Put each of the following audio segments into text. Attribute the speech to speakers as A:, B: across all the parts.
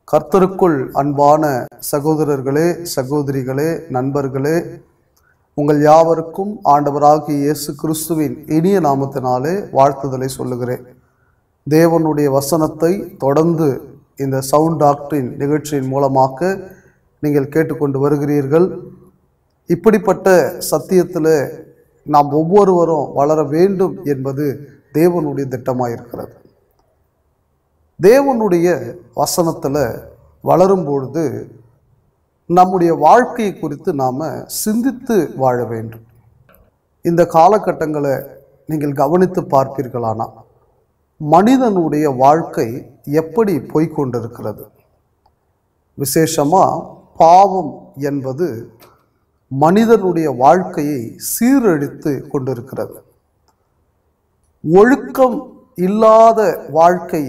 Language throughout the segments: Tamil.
A: கர்த்தருக்குள் அன்பான சகோதரர்களே, சகோதரிகளே, நண்பர்களே, உங்கள் யாவருக்கும் ஆண்டவராகிய இயேசு கிறிஸ்துவின் இனிய நாமத்தினாலே வாழ்த்துதலை சொல்லுகிறேன். தேவனுடைய வசனத்தை தொடர்ந்து இந்த சவுண்ட் டாக்டரின் நிகழ்ச்சியின் மூலமாக நீங்கள் கேட்டுக்கொண்டு வருகிறீர்கள். இப்படிப்பட்ட சத்தியத்தில் நாம் ஒவ்வொருவரும் வளர வேண்டும் என்பது தேவனுடைய திட்டமாயிருக்கிறது. தேவனுடைய வசனத்தில் வளரும் பொழுது நம்முடைய வாழ்க்கையை குறித்து நாம் சிந்தித்து வாழ வேண்டும். இந்த காலகட்டங்களை நீங்கள் கவனித்து பார்ப்பீர்களானா மனிதனுடைய வாழ்க்கை எப்படி போய்கொண்டிருக்கிறது? விசேஷமாக பாவம் என்பது மனிதனுடைய வாழ்க்கையை சீரழித்து கொண்டிருக்கிறது. ஒழுக்கம் இல்லாத வாழ்க்கை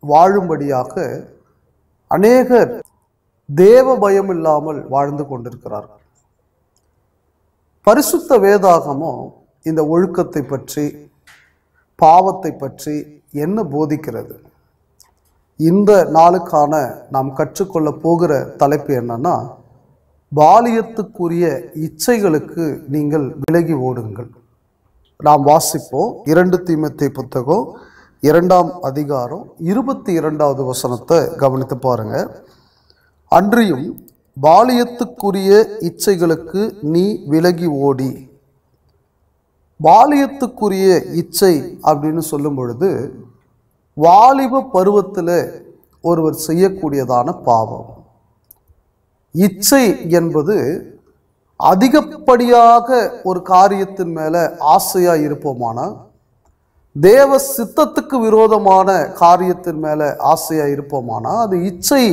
A: வாழும்படியாக அநேகர் தேவ பயம் இல்லாமல் வாழ்ந்து கொண்டிருக்கிறார்கள். பரிசுத்த வேதாகமும் இந்த ஒழுக்கத்தை பற்றி, பாவத்தை பற்றி என்ன போதிக்கிறது? இந்த நாளுக்கான நாம் கற்றுக்கொள்ள போகிற தலைப்பு என்னன்னா, பாலியத்துக்குரிய இச்சைகளுக்கு நீங்கள் விலகி ஓடுங்கள். நாம் வாசிப்போம் 2 தீமோத்தேயு புத்தகம் 2ஆம் அதிகாரம் 22வது வசனத்தை கவனித்து பாருங்க. அன்றியும் பாலியத்துக்குரிய இச்சைகளுக்கு நீ விலகி ஓடி. பாலியத்துக்குரிய இச்சை அப்படின்னு சொல்லும் பொழுது வாலிப பருவத்தில் ஒருவர் செய்யக்கூடியதான பாவம். இச்சை என்பது அதிகப்படியாக ஒரு காரியத்தின் மேல ஆசையா இருப்போமானால், தேவ சித்தத்துக்கு விரோதமான காரியத்தின் மேல ஆசையா இருப்போமானா அது இச்சை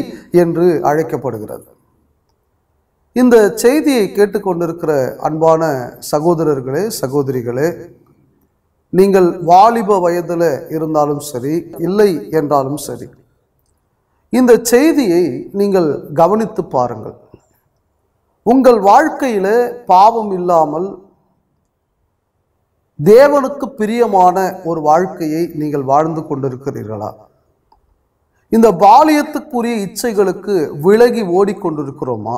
A: என்று அழைக்கப்படுகிறது. இந்த செய்தியை கேட்டுக்கொண்டிருக்கிற அன்பான சகோதரர்களே, சகோதரிகளே, நீங்கள் வாலிப வயதில் இருந்தாலும் சரி, இல்லை என்றாலும் சரி, இந்த செய்தியை நீங்கள் கவனித்து பாருங்கள். உங்கள் வாழ்க்கையில பாவம் இல்லாமல் தேவனுக்கு பிரியமான ஒரு வாழ்க்கையை நீங்கள் வாழ்ந்து கொண்டிருக்கிறீர்களா? இந்த பாலியத்துக்குரிய இச்சைகளுக்கு விலகி ஓடிக்கொண்டிருக்கிறோமா?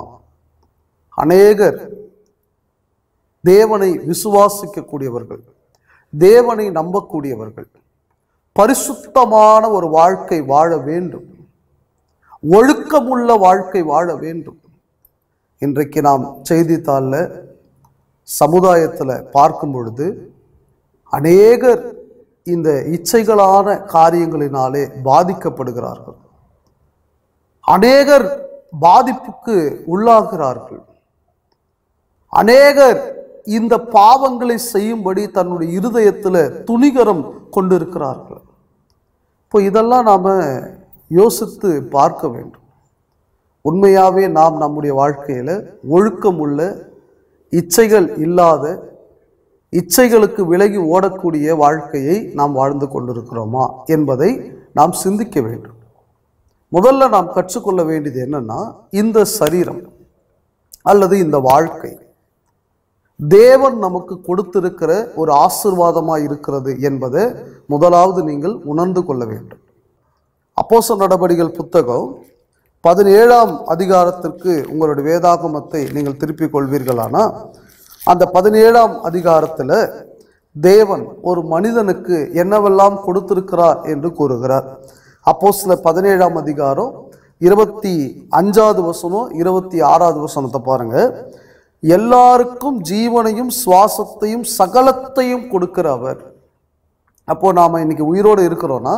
A: அநேகர் தேவனை விசுவாசிக்கக்கூடியவர்கள், தேவனை நம்பக்கூடியவர்கள், பரிசுத்தமான ஒரு வாழ்க்கை வாழ வேண்டும், ஒழுக்கமுள்ள வாழ்க்கை வாழ வேண்டும். இன்றைக்கு நாம் செய்தித்தாளில், சமுதாயத்தில் பார்க்கும் பொழுது அநேகர் இந்த இச்சைகளான காரியங்களினாலே பாதிக்கப்படுகிறார்கள். அநேகர் பாதிப்புக்கு உள்ளாகிறார்கள். அநேகர் இந்த பாவங்களை செய்யும்படி தன்னுடைய இருதயத்தில் துணிகரம் கொண்டிருக்கிறார்கள். இப்போ இதெல்லாம் நாம் யோசித்து பார்க்க வேண்டும். உண்மையாகவே நாம் நம்முடைய வாழ்க்கையில் ஒழுக்கம் உள்ள, இச்சைகள் இல்லாத, இச்சைகளுக்கு விலகி ஓடக்கூடிய வாழ்க்கையை நாம் வாழ்ந்து கொண்டிருக்கிறோமா என்பதை நாம் சிந்திக்க வேண்டும். முதல்ல நாம் கற்றுக்கொள்ள வேண்டியது என்னன்னா, இந்த சரீரம் அல்லது இந்த வாழ்க்கை தேவன் நமக்கு கொடுத்திருக்கிற ஒரு ஆசீர்வாதமாக இருக்கிறது என்பதை முதலாவது நீங்கள் உணர்ந்து கொள்ள வேண்டும். அப்போஸ்தலர் நடபடிகள் புத்தகம் 17ஆம் அதிகாரத்திற்கு உங்களுடைய வேதாகமத்தை நீங்கள் திருப்பிக் கொள்வீர்களானா, அந்த 17ஆம் அதிகாரத்தில் தேவன் ஒரு மனிதனுக்கு என்னவெல்லாம் கொடுத்திருக்கிறார் என்று கூறுகிறார். அப்போஸ்தலர் 17ஆம் அதிகாரம் 25வது வசனம் 26வது வசனத்தை பாருங்க. எல்லாருக்கும் ஜீவனையும் சுவாசத்தையும் சகலத்தையும் கொடுக்கிறவர். அப்போ நாம இன்னைக்கு உயிரோடு இருக்கிறோம்னா,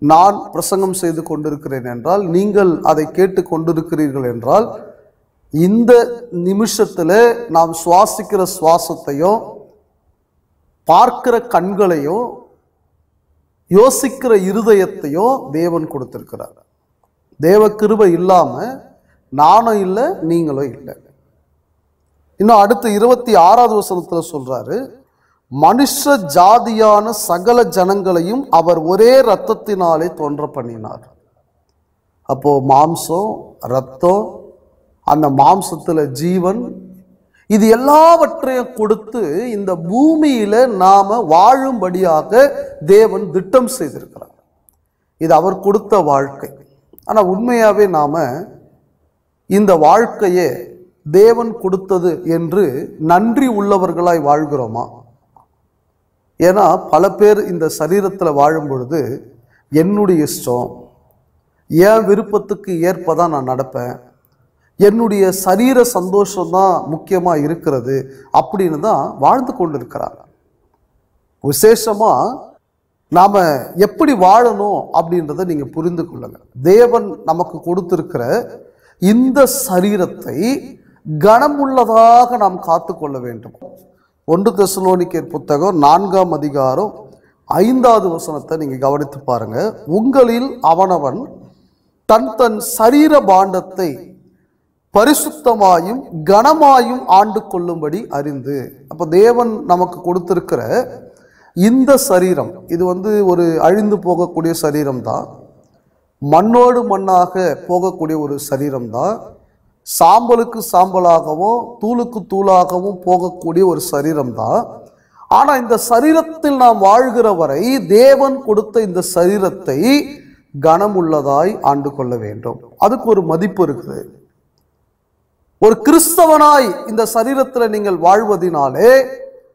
A: நான் பிரசங்கம் செய்து கொண்டிருக்கிறேன் என்றால், நீங்கள் அதை கேட்டு கொண்டிருக்கிறீர்கள் என்றால், இந்த நிமிஷத்துல நாம் சுவாசிக்கிற சுவாசத்தையும், பார்க்கிற கண்களையும், யோசிக்கிற இருதயத்தையும் தேவன் கொடுத்திருக்கிறார். தேவ கிருபை இல்லாம நானும் இல்லை, நீங்களும் இல்லை. இன்னும் அடுத்து 26வது வசனத்துல சொல்றாரு, மனுஷ ஜாதியான சகல ஜனங்களையும் அவர் ஒரே இரத்தத்தினாலே தோன்ற பண்ணினார். அப்போ மாம்சம், இரத்தம், அந்த மாம்சத்துல ஜீவன், இது எல்லாவற்றையும் கொடுத்து இந்த பூமியில நாம வாழும்படியாக தேவன் திட்டம் செய்திருக்கிறார். இது அவர் கொடுத்த வாழ்க்கை. ஆனால் உண்மையாகவே நாம் இந்த வாழ்க்கையே தேவன் கொடுத்தது என்று நன்றி உள்ளவர்களாய் வாழ்கிறோமா? ஏன்னா பல பேர் இந்த சரீரத்தில் வாழும் பொழுது என்னுடைய இஷ்டம், என் விருப்பத்துக்கு ஏற்பதான் நான் நடப்பேன், என்னுடைய சரீர சந்தோஷம்தான் முக்கியமாக இருக்கிறது அப்படின்னு தான் வாழ்ந்து கொண்டு இருக்கிறாங்க. விசேஷமாக நாம் எப்படி வாழணும் அப்படின்றத நீங்கள் புரிந்து கொள்ளுங்க. தேவன் நமக்கு கொடுத்திருக்கிற இந்த சரீரத்தை கனமுள்ளதாக நாம் காத்து கொள்ள வேண்டும். 1 தெசலோனிக்கேயர் புத்தகம் 4ஆம் அதிகாரம் 5வது வசனத்தை நீங்கள் கவனித்து பாருங்க. உங்களில் அவனவன் தன் தன் சரீர பாண்டத்தை பரிசுத்தமாயும் கனமாயும் ஆண்டு கொள்ளும்படி அறிந்து. அப்போ தேவன் நமக்கு கொடுத்திருக்கிற இந்த சரீரம் இது ஒரு அழிந்து போகக்கூடிய சரீரம் தான், மண்ணோடு மண்ணாக போகக்கூடிய ஒரு சரீரம் தான், சாம்பலுக்கு சாம்பலாகவும் தூளுக்கு தூளாகவும் போகக்கூடிய ஒரு சரீரம் தான். ஆனால் இந்த சரீரத்தில் நாம் வாழ்கிற வரை தேவன் கொடுத்த இந்த சரீரத்தை கனமுள்ளதாய் ஆண்டு கொள்ள வேண்டும். அதுக்கு ஒரு மதிப்பு இருக்குது. ஒரு கிறிஸ்தவனாய் இந்த சரீரத்தில் நீங்கள் வாழ்வதினாலே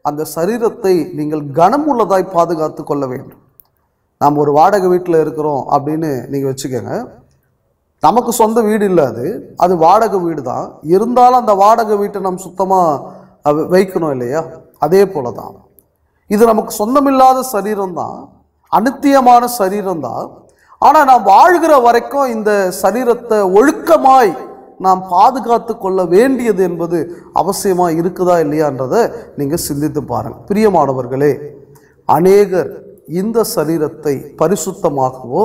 A: அந்த சரீரத்தை நீங்கள் கனமுள்ளதாய் பாதுகாத்து கொள்ள வேண்டும். நாம் ஒரு வாடகை வீட்டில் இருக்கிறோம் அப்படின்னு நீங்கள் வச்சுக்கோங்க. நமக்கு சொந்த வீடு இல்லை, அது வாடகை வீடு தான். இருந்தாலும் அந்த வாடகை வீட்டை நம்ம சுத்தமாக வைக்கணும் இல்லையா? அதே போல தான் இது நமக்கு சொந்தமில்லாத சரீரம் தான், அநித்தியமான சரீரம் தான். ஆனால் நாம் வாழ்கிற வரைக்கும் இந்த சரீரத்தை ஒழுக்கமாய் நாம் பாதுகாத்து கொள்ள வேண்டியது என்பது அவசியமாக இருக்குதா இல்லையான்றதை நீங்கள் சிந்தித்து பாருங்கள். பிரியமானவர்களே, அநேகர் இந்த சரீரத்தை பரிசுத்தமாகவோ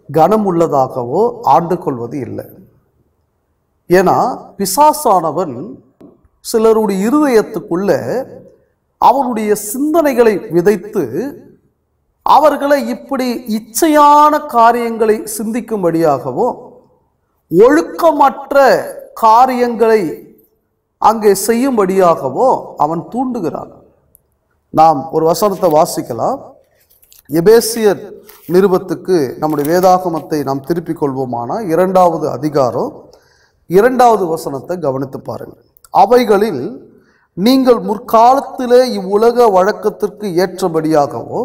A: கனமுள்ளதாகவோ ஆண்டு கொள்வது இல்லை. ஏன்னா பிசாசானவன் சிலருடைய இருதயத்துக்குள்ள அவனுடைய சிந்தனைகளை விதைத்து அவர்களை இப்படி இச்சையான காரியங்களை சிந்திக்கும்படியாகவோ ஒழுக்கமற்ற காரியங்களை அங்கே செய்யும்படியாகவோ அவன் தூண்டுகிறான். நாம் ஒரு வசனத்தை வாசிக்கலாம். எபேசியர் நிருபத்துக்கு நம்முடைய வேதாகமத்தை நாம் திருப்பிக் கொள்வோமானா 2வது அதிகாரம் 2வது வசனத்தை கவனித்து பாருங்கள். அவைகளில் நீங்கள் முற்காலத்திலே இவ்வுலக வழக்கத்திற்கு ஏற்றபடியாகவோ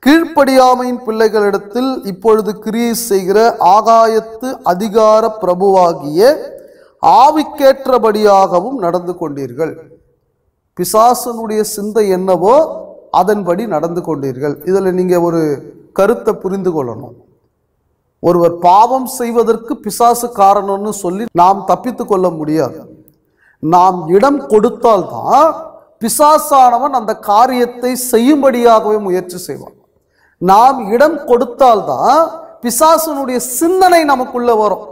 A: கீழ்ப்படியாமையின் பிள்ளைகளிடத்தில் இப்பொழுது கிரியை செய்கிற ஆகாயத்து அதிகார பிரபுவாகிய ஆவிக்கேற்றபடியாகவும் நடந்து கொண்டீர்கள். பிசாசனுடைய சிந்தை என்னவோ அதன்படி நடந்து கொண்டீர்கள். இதில் நீங்கள் ஒரு கருத்தை புரிந்து கொள்ளணும். ஒருவர் பாவம் செய்வதற்கு பிசாசு காரணம்னு சொல்லி நாம் தப்பித்து கொள்ள முடியாது. நாம் இடம் கொடுத்தால்தான் பிசாசானவன் அந்த காரியத்தை செய்யும்படியாகவே முயற்சி செய்வான். நாம் இடம் கொடுத்தால்தான் பிசாசனுடைய சிந்தனை நமக்குள்ள வரும்.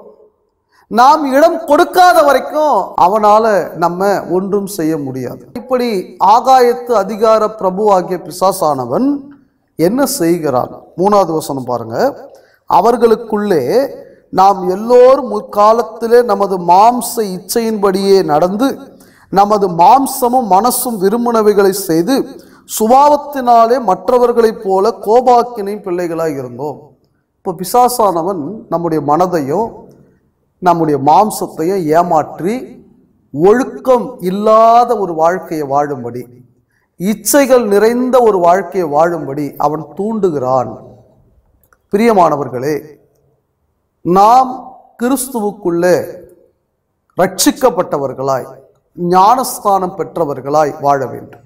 A: நாம் இடம் கொடுக்காத வரைக்கும் அவனால நம்ம ஒன்றும் செய்ய முடியாது. இப்படி ஆகாயத்து அதிகார பிரபு ஆகிய பிசாசானவன் என்ன செய்கிறான்? 3வது வசனம் பாருங்க. அவர்களுக்குள்ளே நாம் எல்லோரும் முற்காலத்திலே நமது மாம்ச இச்சையின்படியே நடந்து நமது மாம்சமும் மனசும் விரும்பினவைகளை செய்து சுபாவத்தினாலே மற்றவர்களைப் போல கோபாக்கினை பிள்ளைகளாக இருந்தோம். இப்போ பிசாசானவன் நம்முடைய மனதையும் நம்முடைய மாம்சத்தையும் ஏமாற்றி ஒழுக்கம் இல்லாத ஒரு வாழ்க்கையை வாழும்படி, இச்சைகள் நிறைந்த ஒரு வாழ்க்கையை வாழும்படி அவன் தூண்டுகிறான். பிரியமானவர்களே, நாம் கிறிஸ்துவுக்குள்ளே ரட்சிக்கப்பட்டவர்களாய் ஞானஸ்நானம் பெற்றவர்களாய் வாழ வேண்டும்.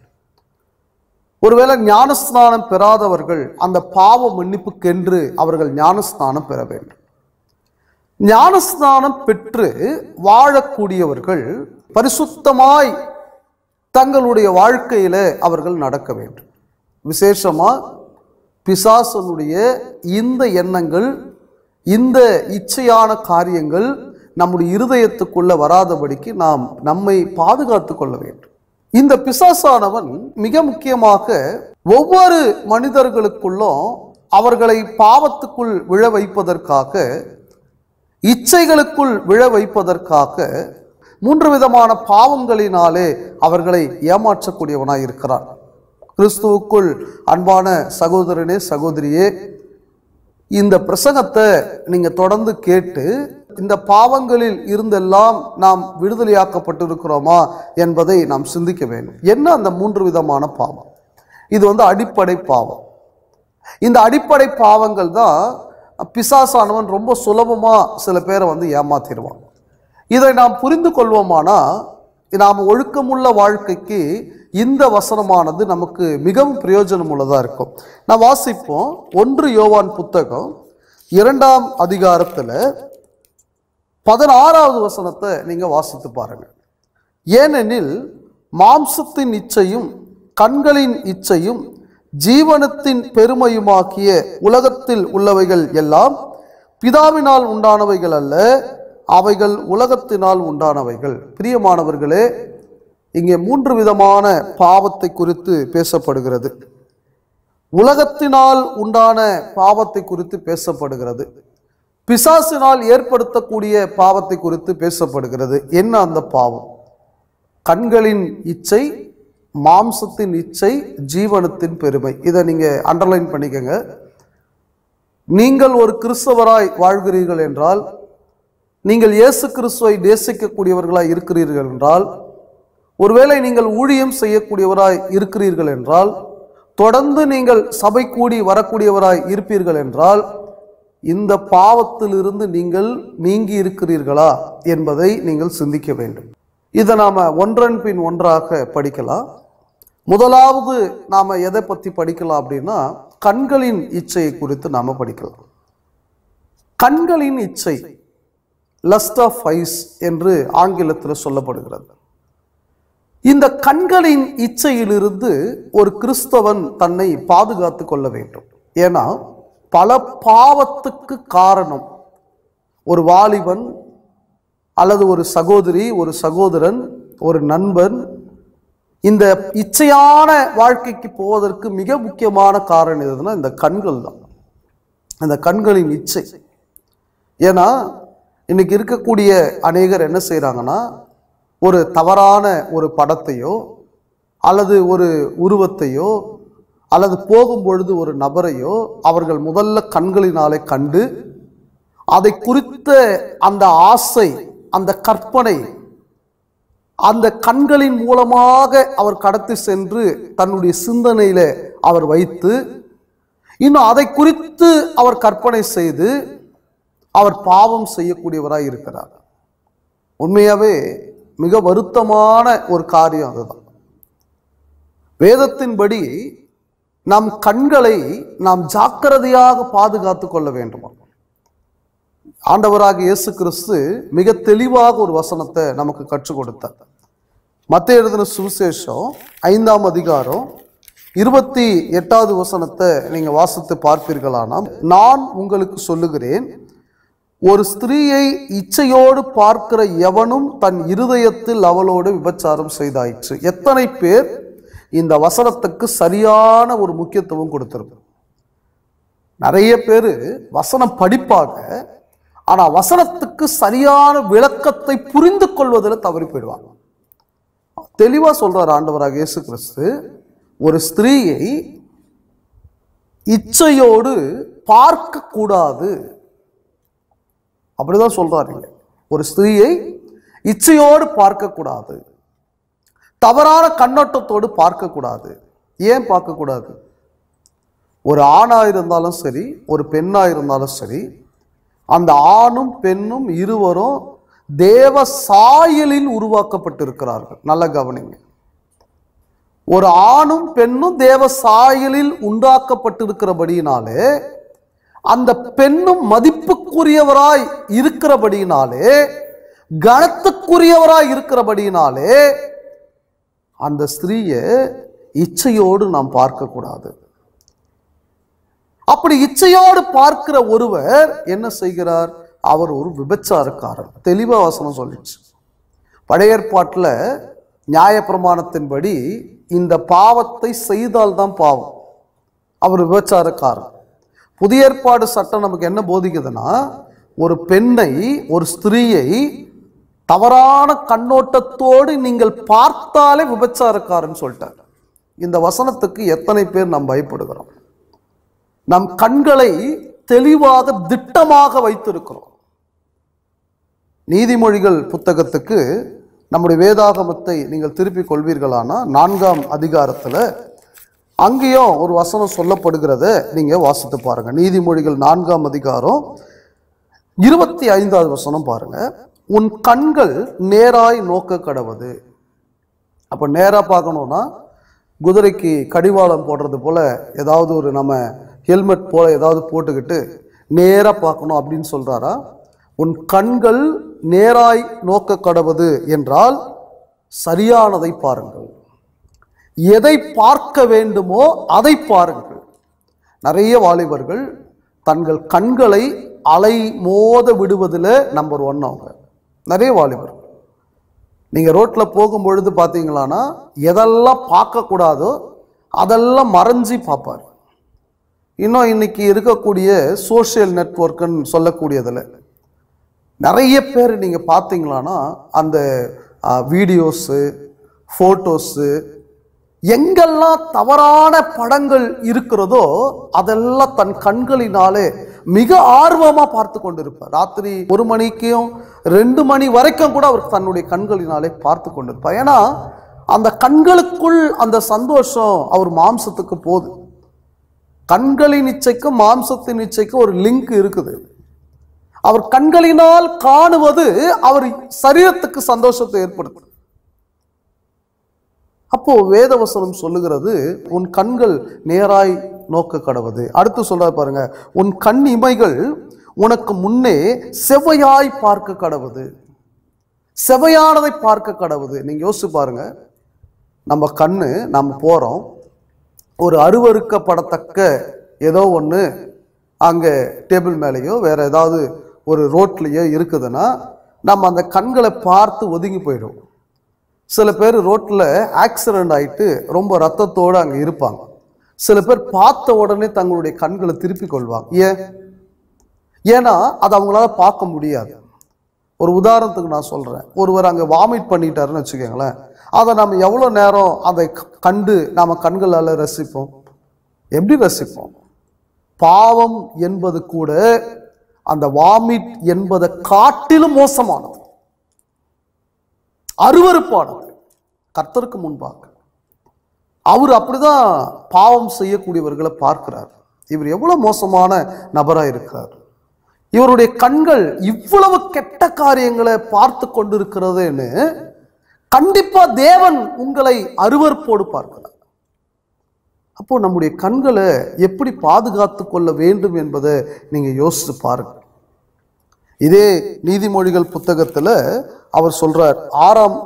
A: ஒருவேளை ஞானஸ்நானம் பெறாதவர்கள் அந்த பாவ மன்னிப்புக்கென்று அவர்கள் ஞானஸ்நானம் பெற வேண்டும். ஞானஸ்நானம் பெற்று வாழக்கூடியவர்கள் பரிசுத்தமாய் தங்களுடைய வாழ்க்கையில அவர்கள் நடக்க வேண்டும். விசேஷமா பிசாசனுடைய இந்த எண்ணங்கள், இந்த இச்சையான காரியங்கள் நம்முடைய இருதயத்துக்குள்ள வராதபடிக்கு நாம் நம்மை பாதுகாத்து கொள்ள வேண்டும். இந்த பிசாசானவன் மிக முக்கியமாக ஒவ்வொரு மனிதர்களுக்குள்ளும் அவர்களை பாவத்துக்குள் விழ வைப்பதற்காக, இச்சைகளுக்குள் விழ வைப்பதற்காக 3 விதமான பாவங்களினாலே அவர்களை ஏமாற்றக்கூடியவனாய் இருக்கிறான். கிறிஸ்துவுக்குள் அன்பான சகோதரனே, சகோதரியே, இந்த பிரசங்கத்தை நீங்க தொடர்ந்து கேட்டு இந்த பாவங்களில் இருந்தெல்லாம் நாம் விடுதலையாக்கப்பட்டிருக்கிறோமா என்பதை நாம் சிந்திக்க வேண்டும். என்ன அந்த 3 விதமான பாவம்? இது அடிப்படை பாவம். இந்த அடிப்படை பாவங்கள் தான் பிசாசானவன் ரொம்ப சுலபமா சில பேரை ஏமாத்திடுவான். இதை நாம் புரிந்து கொள்வோமானா நாம் ஒழுக்கமுள்ள வாழ்க்கைக்கு இந்த வசனமானது நமக்கு மிகவும் பிரயோஜனம் உள்ளதா இருக்கும். நான் வாசிப்போம். 1 யோவான் புத்தகம் 2ஆம் அதிகாரத்துல 16வது வசனத்தை நீங்க வாசித்து பாருங்க. ஏனெனில் மாம்சத்தின் இச்சையும் கண்களின் இச்சையும் ஜீவனத்தின் பெருமையுமாக்கிய உலகத்தில் உள்ளவைகள் எல்லாம் பிதாவினால் உண்டானவைகள் அல்ல, அவைகள் உலகத்தினால் உண்டானவைகள். பிரியமானவர்களே, இங்கே 3 விதமான பாவத்தை குறித்து பேசப்படுகிறது. உலகத்தினால் உண்டான பாவத்தை குறித்து பேசப்படுகிறது. பிசாசினால் ஏற்படுத்தக்கூடிய பாவத்தை குறித்து பேசப்படுகிறது. என்ன அந்த பாவம்? கண்களின் இச்சை, மாம்சத்தின் இச்சை, ஜீவனத்தின் பெருமை. இதை நீங்க அண்டர்லைன் பண்ணிக்கங்க. நீங்கள் ஒரு கிறிஸ்தவராய் வாழ்கிறீர்கள் என்றால், நீங்கள் இயேசு கிறிஸ்துவை நேசிக்கக்கூடியவர்களாய் இருக்கிறீர்கள் என்றால், ஒருவேளை நீங்கள் ஊழியம் செய்யக்கூடியவராய் இருக்கிறீர்கள் என்றால், தொடர்ந்து நீங்கள் சபை கூடி வரக்கூடியவராய் இருப்பீர்கள் என்றால், இந்த பாவத்திலிருந்து நீங்கள் நீங்கி இருக்கிறீர்களா என்பதை நீங்கள் சிந்திக்க வேண்டும். இதை நாம ஒன்றன் பின் ஒன்றாக படிக்கலாம். முதலாவது நாம எதை பத்தி படிக்கலாம் அப்படின்னா, கண்களின் இச்சையை குறித்து நாம படிக்கலாம். கண்களின் இச்சை, லஸ்ட் ஆஃப் ஐஸ் என்று ஆங்கிலத்தில் சொல்லப்படுகிறது. இந்த கண்களின் இச்சையிலிருந்து ஒரு கிறிஸ்தவன் தன்னை பாதுகாத்து கொள்ள வேண்டும். ஏன்னா பல பாவத்துக்கு காரணம் ஒரு வாலிபன் அல்லது ஒரு சகோதரி, ஒரு சகோதரன், ஒரு நண்பன் இந்த இச்சையான வாழ்க்கைக்கு போவதற்கு மிக முக்கியமான காரணம் எதுனா இந்த கண்கள் தான். அந்த கண்களின் இச்சை. ஏன்னா இன்னைக்கு இருக்கக்கூடிய அநேகர் என்ன செய்யறாங்கன்னா, ஒரு தவறான ஒரு படத்தையோ அல்லது ஒரு உருவத்தையோ அல்லது போகும்பொழுது ஒரு நபரையோ அவர்கள் முதல்ல கண்களினாலே கண்டு அதை குறித்த அந்த ஆசை, அந்த கற்பனை அந்த கண்களின் மூலமாக அவர் கடத்தி சென்று தன்னுடைய சிந்தனையில அவர் வைத்து இன்னும் அதை குறித்து அவர் கற்பனை செய்து அவர் பாவம் செய்யக்கூடியவராய் இருக்கிறார். உண்மையாவே மிக வருத்தமான ஒரு காரியம் அதுதான். வேதத்தின்படி நம் கண்களை நாம் ஜாக்கிரதையாக பாதுகாத்து கொள்ள வேண்டும். ஆண்டவராக இயேசு கிறிஸ்து மிக தெளிவாக ஒரு வசனத்தை நமக்கு கற்றுக் கொடுத்தார். மத்தேயு எழுதின சுவிசேஷம் 5ஆம் அதிகாரம் 28வது வசனத்தை நீங்க வாசித்து பார்ப்பீர்களானால், நான் உங்களுக்கு சொல்லுகிறேன், ஒரு ஸ்திரீயை இச்சையோடு பார்க்கிற எவனும் தன் இருதயத்தில் அவளோடு விபச்சாரம் செய்தாயிற்று. எத்தனை பேர் இந்த வசனத்துக்கு சரியான ஒரு முக்கியத்துவம் கொடுத்திருக்கு? நிறைய பேர் வசனம் படிப்பாங்க, ஆனா வசனத்துக்கு சரியான விளக்கத்தை புரிந்து கொள்வதில் தவறி போயிடுவாங்க. தெளிவா சொல்றார் ஆண்டவராக இயேசு கிறிஸ்து, ஒரு ஸ்திரீயை இச்சையோடு பார்க்க கூடாது. அப்படிதான் சொல்றாரு. ஒரு ஸ்திரீயை இச்சையோடு பார்க்க கூடாது, தவறான கண்ணோட்டத்தோடு பார்க்க கூடாது. ஏன் பார்க்க கூடாது? ஒரு ஆணா இருந்தாலும் சரி, ஒரு பெண்ணா இருந்தாலும் சரி, அந்த ஆணும் பெண்ணும் இருவரும் தேவ சாயலில் உருவாக்கப்பட்டிருக்கிறார்கள். நல்ல கவனிங்க. ஒரு ஆணும் பெண்ணும் தேவ சாயலில் உண்டாக்கப்பட்டிருக்கிறபடியினாலே, அந்த பெண்ணும் மதிப்புக்குரியவராய் இருக்கிறபடியினாலே, கனத்துக்குரியவராய் இருக்கிறபடியினாலே அந்த ஸ்திரீயை இச்சையோடு நாம் பார்க்க கூடாது. அப்படி இச்சையோடு பார்க்கிற ஒருவர் என்ன செய்கிறார்? அவர் ஒரு விபச்சாரக்காரர். தெளிவா வசனம் சொல்லிடுச்சு. பழைய ஏற்பாட்டில் நியாயப்பிரமாணத்தின்படி இந்த பாவத்தை செய்தால்தான் பாவம், அவர் விபச்சாரக்காரர். புதிய ஏற்பாடு சட்டம் நமக்கு என்ன போதிக்குதுன்னா, ஒரு பெண்ணை, ஒரு ஸ்திரீயை தவறான கண்ணோட்டத்தோடு நீங்கள் பார்த்தாலே விபச்சாரக்காரன் சொல்லிட்டார். இந்த வசனத்துக்கு எத்தனை பேர் நாம் பயப்படுகிறோம்? நம் கண்களை தெளிவாக திட்டமாக வைத்திருக்கிறோம். நீதிமொழிகள் புத்தகத்துக்கு நம்முடைய வேதாகமத்தை நீங்கள் திருப்பிக் கொள்வீர்களானா 4ஆம் அதிகாரத்தில் அங்கேயும் ஒரு வசனம் சொல்லப்படுகிறத நீங்க வாசித்து பாருங்க. நீதிமொழிகள் 4ஆம் அதிகாரம் 25வது வசனம் பாருங்க. உன் கண்கள் நேராய் நோக்க கடவது. அப்ப நேரா பார்க்கணும்னா குதிரைக்கு கடிவாளம் போடுறது போல ஏதாவது ஒரு நம்ம ஹெல்மெட் போல ஏதாவது போட்டுக்கிட்டு நேரா பார்க்கணும் அப்படின்னு சொல்றாரா? உன் கண்கள் நேராய் நோக்க கடவது என்றால் சரியானதை பாருங்கள். எதை பார்க்க வேண்டுமோ அதை பாருங்கள். நிறைய வாலிபர்கள் தங்கள் கண்களை அலை மோத விடுவதில் நம்பர் 1 அவங்க. நிறைய வாலிபர்கள் நீங்க ரோட்ல போகும் பொழுது பார்த்தீங்களான்னா எதெல்லாம் பார்க்கக்கூடாதோ அதெல்லாம் மறைஞ்சி பார்ப்பார். இன்னும் இன்னைக்கு இருக்கக்கூடிய சோஷியல் நெட்வொர்க்குன்னு சொல்லக்கூடியதில் நிறைய பேர் நீங்க பார்த்தீங்களான்னா அந்த வீடியோஸு ஃபோட்டோஸு எங்கெல்லாம் தவறான படங்கள் இருக்கிறதோ அதெல்லாம் தன் கண்களினாலே மிக ஆர்வமா பார்த்து கொண்டிருப்பார். ராத்திரி 1 மணிக்கும் 2 மணி வரைக்கும் கூட அவர் தன்னுடைய கண்களினாலே பார்த்து கொண்டிருப்பார். ஏன்னா அந்த கண்களுக்குள் அந்த சந்தோஷம் அவர் மாம்சத்துக்கு போகுது. கண்களின் இச்சைக்கும் மாம்சத்தின் இச்சைக்கும் ஒரு லிங்க் இருக்குது. அவர் கண்களினால் காணுவது அவர் சரீரத்துக்கு சந்தோஷத்தை ஏற்படுத்தும். அப்போ வேதவசனம் சொல்லுகிறது உன் கண்கள் நேராய் நோக்க கடவது. அடுத்து சொல்ற பாருங்க, உன் கண் இமைகள் உனக்கு முன்னே செவ்வையாய் பார்க்க கடவது. செவ்வையானதை பார்க்க கடவுது. நீங்க யோசிச்சு பாருங்க, நம்ம கண்ணு நம்ம போறோம், ஒரு அருவருக்கப்படத்தக்க ஏதோ ஒன்று அங்கே டேபிள் மேலேயோ வேற ஏதாவது ஒரு ரோட்லேயோ இருக்குதுன்னா நம்ம அந்த கண்களை பார்த்து ஒதுங்கி போயிடும். சில பேர் ரோட்டில் ஆக்சிடென்ட் ஆகிட்டு ரொம்ப ரத்தத்தோடு அங்கே இருப்பாங்க. சில பேர் பார்த்த உடனே தங்களுடைய கண்களை திருப்பி கொள்வாங்க. ஏன்னா அதை அவங்களால பார்க்க முடியாது. ஒரு உதாரணத்துக்கு நான் சொல்கிறேன், ஒருவர் அங்கே வாமிட் பண்ணிட்டாருன்னு வச்சுக்கோங்களேன், அதை நம்ம எவ்வளோ நேரம் அதை கண்டு நாம் கண்களால் ரசிப்போம்? எப்படி ரசிப்போம்? பாவம் என்பது கூட அந்த வாமிட் என்பதை காட்டிலும் மோசமானது, அருவருப்பானது கர்த்தருக்கு முன்பாக. அவர் அப்படிதான் பாவம் செய்யக்கூடியவர்களை பார்க்கிறார். இவர் எவ்வளவு மோசமான நபராக இருக்கிறார். இவருடைய கண்கள் இவ்வளவு கெட்ட காரியங்களை பார்த்து கொண்டிருக்கிறதுன்னு கண்டிப்பா தேவன் உங்களை அருவருப்போடு பார்க்கிறார். அப்போ நம்முடைய கண்களை எப்படி பாதுகாத்து கொள்ள வேண்டும் என்பதை நீங்க யோசிச்சு பாருங்க. இதே நீதிமொழிகள் புத்தகத்துல அவர் சொல்றார், 6ஆம்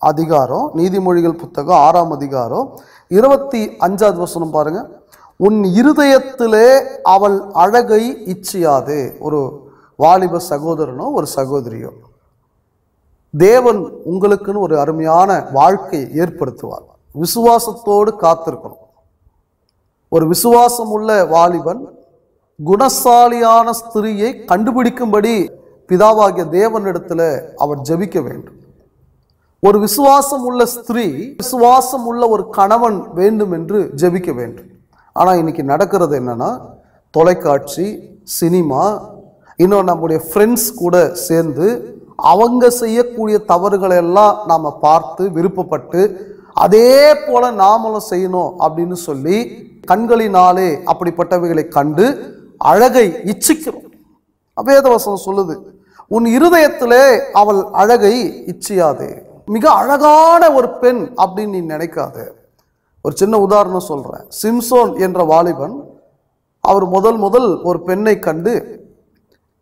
A: அதிகாரம், நீதிமொழிகள் புத்தகம் 6ஆம் அதிகாரம் 25வது வசனம் பாருங்க. உன் இருதயத்திலே அவள் அழகை இச்சியாதே. ஒரு வாலிப சகோதரனோ ஒரு சகோதரியோ, தேவன் உங்களுக்குன்னு ஒரு அருமையான வாழ்க்கை ஏற்படுத்துவார். விசுவாசத்தோடு காத்திருக்கணும். ஒரு விசுவாசம் உள்ள வாலிபன் குணசாலியான ஸ்திரியை கண்டுபிடிக்கும்படி பிதாவாகிய தேவனிடத்துல அவர் ஜெபிக்க வேண்டும். ஒரு விசுவாசம் உள்ள ஸ்திரீ விசுவாசம் உள்ள ஒரு கணவன் வேண்டும் என்று ஜெபிக்க வேண்டும். ஆனா இன்னைக்கு நடக்கிறது என்னன்னா, தொலைக்காட்சி, சினிமா, இன்னும் நம்முடைய ஃப்ரெண்ட்ஸ் கூட சேர்ந்து அவங்க செய்யக்கூடிய தவறுகளை எல்லாம் நாம பார்த்து விருப்பப்பட்டு அதே போல நாமளும் செய்யணும் அப்படின்னு சொல்லி கண்களினாலே அப்படிப்பட்டவைகளை கண்டு அழகை இச்சிக்கிறோம். வேதவசனம் சொல்லுது, உன் இருதயத்திலே அவள் அழகை இச்சியாதே. மிக அழகான ஒரு பெண் அப்படின்னு நீ நினைக்காத. ஒரு சின்ன உதாரணம் சொல்றேன். சிம்சோன் என்ற வாலிபன், அவர் முதல் ஒரு பெண்ணை கண்டு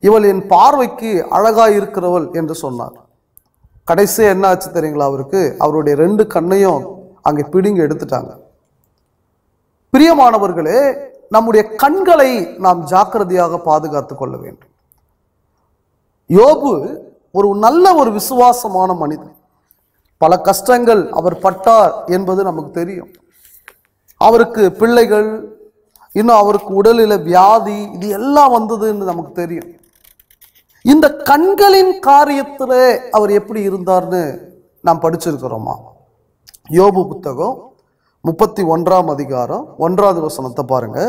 A: இவள் என் பார்வைக்கு அழகாய் இருக்கிறவள் என்று சொன்னார். கடைசியா என்ன ஆச்சு தெரியுங்களா? அவருடைய 2 கண்ணையும் அங்கே பிடுங்கி எடுத்துட்டாங்க. பிரியமானவர்களே, நம்முடைய கண்களை நாம் ஜாக்கிரதையாக பாதுகாத்து கொள்ள வேண்டும். யோபு ஒரு நல்ல ஒரு விசுவாசமான மனிதன். பல கஷ்டங்கள் அவர் பட்டார் என்பது நமக்கு தெரியும். அவருக்கு பிள்ளைகள், இன்னும் அவருக்கு உடலில் வியாதி, இது எல்லாம் வந்ததுன்னு நமக்கு தெரியும். இந்த கண்களின் காரியத்தில் அவர் எப்படி இருந்தார்னு நாம் படிச்சிருக்கிறோமா? யோபு புத்தகம் 31ஆம் அதிகாரம் 1வது வசனத்தை பாருங்க.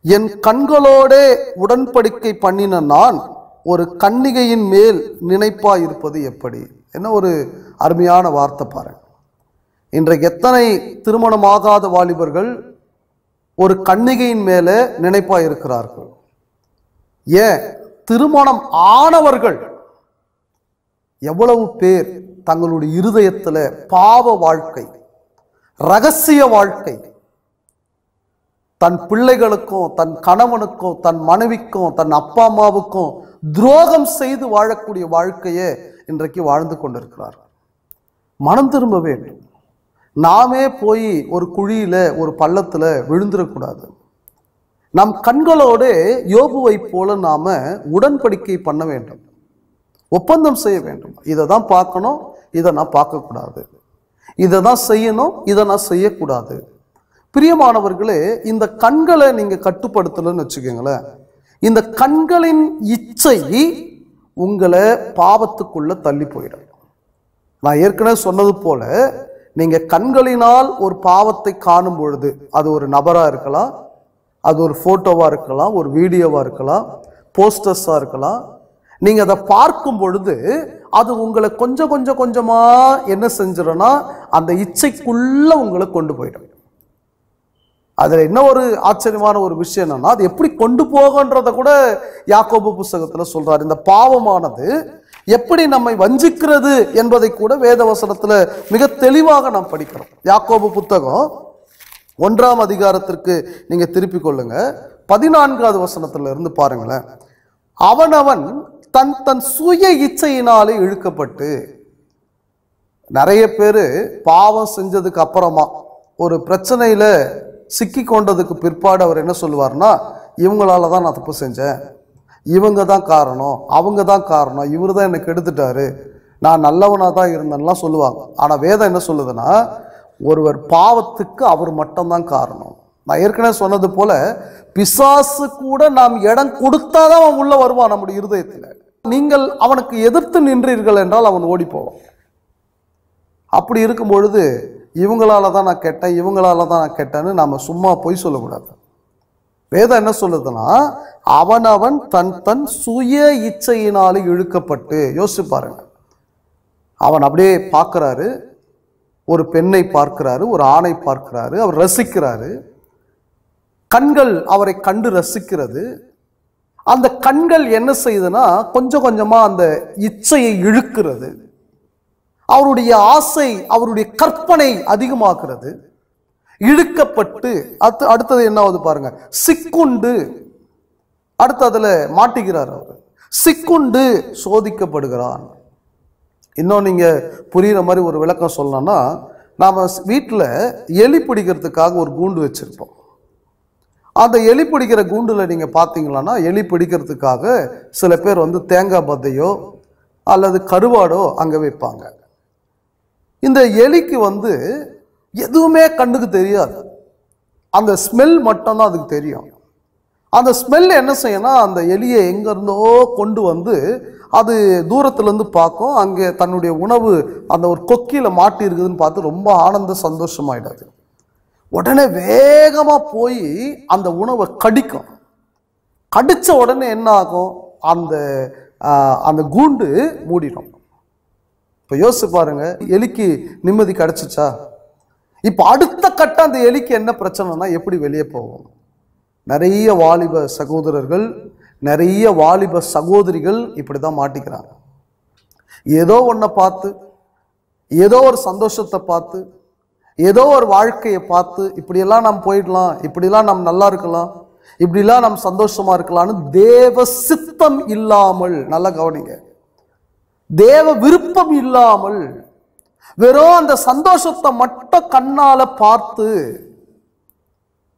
A: என் கண்களோடே உடன்படிக்கை பண்ணின நான் ஒரு கன்னிகையின் மேல் நினைப்பா இருப்பது எப்படி? என்ன ஒரு அருமையான வார்த்தை பாருங்க. இன்றைக்கு எத்தனை திருமணமாகாத வாலிபர்கள் ஒரு கன்னிகையின் மேல நினைப்பா இருக்கிறார்கள். ஏன் திருமணம் ஆனவர்கள் எவ்வளவு பேர் தங்களுடைய இருதயத்துல பாவ வாழ்க்கை, ரகசிய வாழ்க்கை, தன் பிள்ளைகளுக்கும் தன் கணவனுக்கும் தன் மனைவிக்கும் தன் அப்பா அம்மாவுக்கும் துரோகம் செய்து வாழக்கூடிய வாழ்க்கையை இன்றைக்கு வாழ்ந்து கொண்டிருக்கிறார். மனம் திரும்ப வேண்டும். நாமே போய் ஒரு குழியில ஒரு பள்ளத்துல விழுந்துடக்கூடாது. நம் கண்களோடு யோபுவை போல நாம உடன்படிக்கை பண்ண வேண்டும், ஒப்பந்தம் செய்ய வேண்டும். இதை தான் பார்க்கணும், இதை நான் பார்க்கக்கூடாது, இதை தான் செய்யணும், இதை நான் செய்யக்கூடாது. பிரியமானவர்களே, இந்த கண்களை நீங்க கட்டுப்படுத்தலன்னு வச்சுக்கோங்களேன், இந்த கண்களின் இச்சை உங்களை பாவத்துக்குள்ள தள்ளி போயிடும். நான் ஏற்கனவே சொன்னது போல, நீங்க கண்களினால் ஒரு பாவத்தை காணும் பொழுது, அது ஒரு நபரா இருக்கலாம், அது ஒரு போட்டோவா இருக்கலாம், ஒரு வீடியோவா இருக்கலாம், போஸ்டர்ஸா இருக்கலாம். நீங்க அதை பார்க்கும் பொழுது அது உங்களை கொஞ்சம் கொஞ்சம் கொஞ்சமா என்ன செஞ்சிடனா அந்த இச்சைக்குள்ள உங்களை கொண்டு போயிடும். அதுல என்ன ஒரு ஆச்சரியமான ஒரு விஷயம் என்னன்னா, அது எப்படி கொண்டு போகன்றத கூட யாக்கோபு புஸ்தகத்துல சொல்றாரு. இந்த பாவமானது எப்படி நம்மை வஞ்சிக்கிறது என்பதை கூட வேதவசனத்துல மிக தெளிவாக நாம் படிக்கிறோம். யாக்கோபு புத்தகம் 1ஆம் அதிகாரத்திற்கு நீங்க திருப்பிக் கொள்ளுங்க. 14வது வசனத்துல இருந்து பாருங்களேன். அவனவன் தன் தன் சுய இச்சையினாலே இழுக்கப்பட்டு, நிறைய பேரு பாவம் செஞ்சதுக்கு அப்புறமா ஒரு பிரச்சனையில சிக்கி கொண்டதுக்கு பிற்பாடு அவர் என்ன சொல்லுவார்னா, இவங்களால தான் நான் தப்பு செஞ்சேன், இவங்க தான் காரணம், அவங்க தான் காரணம், இவர் தான் எனக்கு எடுத்துட்டாரு, நான் நல்லவனா தான் இருந்தேன்லாம் சொல்லுவாங்க. ஆனா வேதம் என்ன சொல்லுதுன்னா, ஒருவர் பாவத்துக்கு அவர் மட்டும்தான் காரணம். நான் ஏற்கனவே சொன்னது போல, பிசாசு கூட நாம் இடம் கொடுத்தாதான் அவன் உள்ள வருவான் நம்முடைய இருதயத்தில். நீங்கள் அவனுக்கு எதிர்த்து நின்றீர்கள் என்றால் அவன் ஓடி போவான். அப்படி இருக்கும் பொழுது இவங்களால தான் நான் கெட்டேன், இவங்களால தான் நான் கெட்டேன்னு நாம சும்மா பொய் சொல்லக்கூடாது. வேதம் என்ன சொல்லுதுன்னா, அவனவன் தன் தன் சுய இச்சையினாலே இழுக்கப்பட்டு. யோசிச்சு பாருங்க, அவன் அப்படியே பார்க்கிறாரு, ஒரு பெண்ணை பார்க்கிறாரு, ஒரு ஆணை பார்க்கிறாரு, அவர் ரசிக்கிறாரு, கண்கள் அவரை கண்டு ரசிக்கிறது. அந்த கண்கள் என்ன செய்யுதுன்னா கொஞ்சம் கொஞ்சமா அந்த இச்சையை இழுக்கிறது. அவருடைய ஆசை, அவருடைய கற்பனை அதிகமாக்குறது. இழுக்கப்பட்டு அடுத்தது என்ன ஆகுது பாருங்க, சிக்குண்டு. அடுத்து அதுல மாட்டிக்கிறார் அவர், சிக்குண்டு சோதிக்கப்படுகிறான். இன்னும் நீங்க புரியுற மாதிரி ஒரு விளக்கம் சொல்லணும்னா, நாம வீட்டில் எலி பிடிக்கிறதுக்காக ஒரு கூண்டு வச்சிருப்போம். அந்த எலி பிடிக்கிற கூண்டுல நீங்க பார்த்தீங்களன்னா, எலி பிடிக்கிறதுக்காக சில பேர் வந்து தேங்காய் பத்தையோ அல்லது கருவாடோ அங்க வைப்பாங்க. இந்த எலிக்கு வந்து எதுவுமே கண்ணுக்கு தெரியாது, அந்த ஸ்மெல் மட்டும்தான் அதுக்கு தெரியும். அந்த ஸ்மெல் என்ன செய்யணும், அந்த எலியை எங்க இருந்தோ கொண்டு வந்து அது தூரத்துல இருந்து பார்க்கும். அங்கே தன்னுடைய உணவு அந்த ஒரு கொக்கியில மாட்டி இருக்குதுன்னு பார்த்து ரொம்ப ஆனந்த சந்தோஷமாயிடாது. உடனே வேகமா போய் அந்த உணவை கடிக்கும். கடிச்ச உடனே என்ன ஆகும், அந்த கூண்டு மூடிடும். இப்ப யோசிச்சு பாருங்க, எலிக்கு நிம்மதி கிடைச்சிச்சா? இப்ப அடுத்த கட்டம் அந்த எலிக்கு என்ன பிரச்சனைனா எப்படி வெளியே போகும்? நிறைய வாலிப சகோதரர்கள், நிறைய வாலிப சகோதரிகள் இப்படிதான் மாட்டிக்கிறாங்க. ஏதோ ஒன்றை பார்த்து, ஏதோ ஒரு சந்தோஷத்தை பார்த்து, ஏதோ ஒரு வாழ்க்கையை பார்த்து, இப்படியெல்லாம் நாம் போயிடலாம், இப்படிலாம் நாம் நல்லா இருக்கலாம், இப்படிலாம் நாம் சந்தோஷமா இருக்கலாம்னு தேவ சித்தம் இல்லாமல், நல்லா கவனிங்க, தேவ விருப்பம் இல்லாமல் வெறும் அந்த சந்தோஷத்தை மட்டும் கண்ணால பார்த்து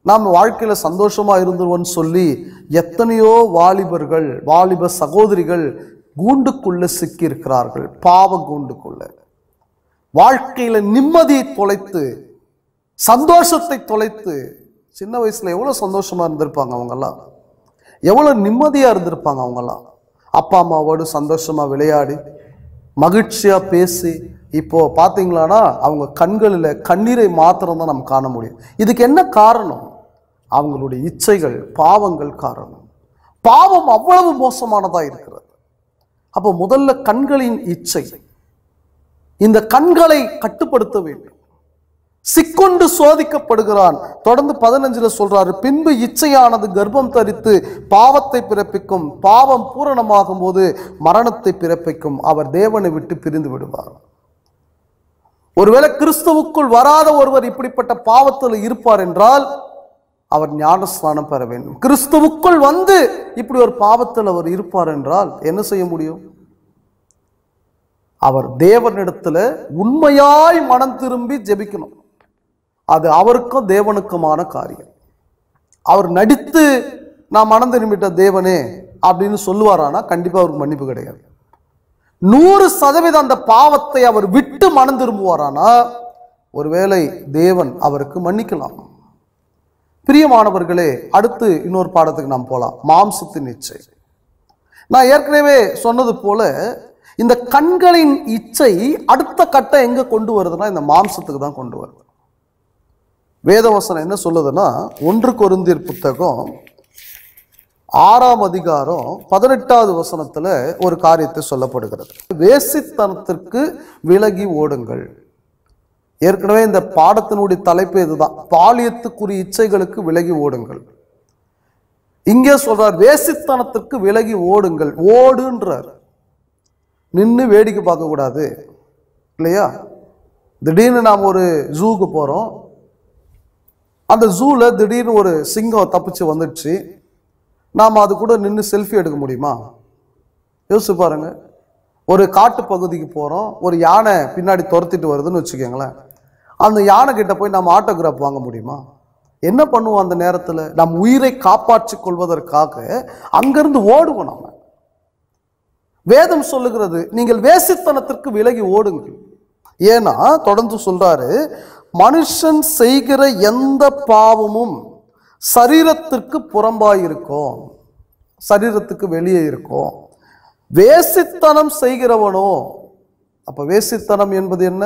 A: நாம் வாழ்க்கையில சந்தோஷமா இருந்துருவோன்னு சொல்லி எத்தனையோ வாலிபர்கள், வாலிப சகோதரிகள் கூண்டுக்குள்ள சிக்கி இருக்கிறார்கள். பாவ கூண்டுக்குள்ள வாழ்க்கையில நிம்மதியை தொலைத்து, சந்தோஷத்தை தொலைத்து. சின்ன வயசுல எவ்வளவு சந்தோஷமா இருந்திருப்பாங்க அவங்கெல்லாம், எவ்வளவு நிம்மதியா இருந்திருப்பாங்க அவங்கெல்லாம். அப்பா அம்மாவோடு சந்தோஷமா விளையாடி மகிழ்ச்சியா பேசி. இப்போ பாத்தீங்களானா அவங்க கண்களில் கண்ணீரை மாத்திரம் தான் நம்ம காண முடியும். இதுக்கு என்ன காரணம்? அவங்களுடைய இச்சைகள், பாவங்கள் காரணம். பாவம் அவ்வளவு மோசமானதா இருக்கிறது. அப்போ முதல்ல கண்களின் இச்சை. இந்த கண்களை கட்டுப்படுத்த வேண்டும். சிக்கொண்டு சோதிக்கப்படுகிறான். தொடர்ந்து 15 சொல்றாரு, பின்பு இச்சையானது கர்ப்பம் தரித்து பாவத்தை பிறப்பிக்கும், பாவம் பூரணமாகும் போது மரணத்தை பிறப்பிக்கும், அவர் தேவனை விட்டு பிரிந்து விடுவார். ஒருவேளை கிறிஸ்துவுக்குள் வராத ஒருவர் இப்படிப்பட்ட பாவத்தில் இருப்பார் என்றால் அவர் ஞானஸ்நானம் பெற வேண்டும். கிறிஸ்துவுக்குள் வந்து இப்படி ஒரு பாவத்தில் அவர் இருப்பார் என்றால் என்ன செய்ய முடியும்? அவர் தேவனிடத்துல உண்மையாய் மனம் திரும்பி ஜெபிக்கணும். அது அவருக்கும் தேவனுக்குமான காரியம். அவர் நடித்து நான் மனம் திரும்பிட்ட தேவனே அப்படின்னு சொல்லுவாரானா கண்டிப்பா அவருக்கு மன்னிப்பு கிடையாது. 100% அந்த பாவத்தை அவர் விட்டு மனம் திரும்புவாரானா ஒருவேளை தேவன் அவருக்கு மன்னிக்கலாம். பிரியமானவர்களே, அடுத்து இன்னொரு பாடத்துக்கு நாம் போலாம். மாம்சத்தின் இச்சை. நான் ஏற்கனவே சொன்னது போல இந்த கண்களின் இச்சை அடுத்த கட்டம் எங்க கொண்டு வருதுன்னா இந்த மாம்சத்துக்கு தான் கொண்டு வருது. வேதவசனம் என்ன சொல்லுதுன்னா 1 கொரிந்தியர் புத்தகம் 6ஆம் அதிகாரம் 18வது வசனத்துல ஒரு காரியத்தை சொல்லப்படுகிறது. வேசித்தனத்திற்கு விலகி ஓடுங்கள். ஏற்கனவே இந்த பாடத்தினுடைய தலைப்பு இதுதான், பாலியத்துக்குரிய இச்சைகளுக்கு விலகி ஓடுங்கள். இங்கே சொல்றார் வேசித்தனத்திற்கு விலகி ஓடுங்கள். ஓடுன்றார். நின்று வேடிக்கை பார்க்க கூடாது இல்லையா? திடீர்னு நாம் ஒரு ஜூக்கு போறோம். அந்த ஜூல திடீர்னு ஒரு சிங்கம் தப்பிச்சு வந்துடுச்சு. நாம் அது கூட நின்று செல்ஃபி எடுக்க முடியுமா? யோசிச்சு பாருங்க. ஒரு காட்டு பகுதிக்கு போறோம், ஒரு யானை பின்னாடி துரத்திட்டு வருதுன்னு வச்சுக்கோங்களேன். அந்த யானை கிட்ட போய் நம்ம ஆட்டோகிராஃப் வாங்க முடியுமா? என்ன பண்ணுவோம் அந்த நேரத்தில்? நம் உயிரை காப்பாற்றிக் கொள்வதற்காக அங்கிருந்து ஓடுவோம். நம்ம வேதம் சொல்லுகிறது நீங்கள் வேசித்தனத்திற்கு விலகி ஓடுங்கள். ஏன்னா தொடர்ந்து சொல்றாரு, மனுஷன் செய்கிற எந்த பாவமும் சரீரத்திற்கு புறம்பாயிருக்கும், சரீரத்துக்கு வெளியே இருக்கும். வேசித்தனம் செய்கிறவனோ, அப்ப வேசித்தனம் என்பது என்ன?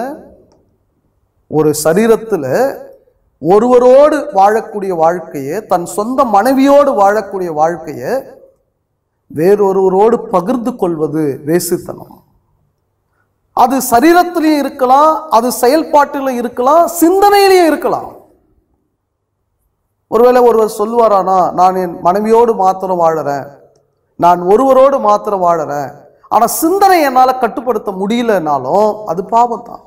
A: ஒரு சரீரத்துல ஒருவரோடு வாழக்கூடிய வாழ்க்கையை, தன் சொந்த மனைவியோடு வாழக்கூடிய வாழ்க்கையை வேறொருவரோடு பகிர்ந்து கொள்வது வேசித்தனம். அது சரீரத்திலையும் இருக்கலாம், அது செயல்பாட்டிலும் இருக்கலாம், சிந்தனையிலையும் இருக்கலாம். ஒருவேளை ஒருவர் சொல்லுவாரானா, நான் என் மனைவியோடு மாத்திரம் வாழறேன், நான் ஒருவரோடு மாத்திரம் வாழறேன், ஆனா சிந்தனை என்னால கட்டுப்படுத்த முடியலனாலும் அது பாவம் தான்.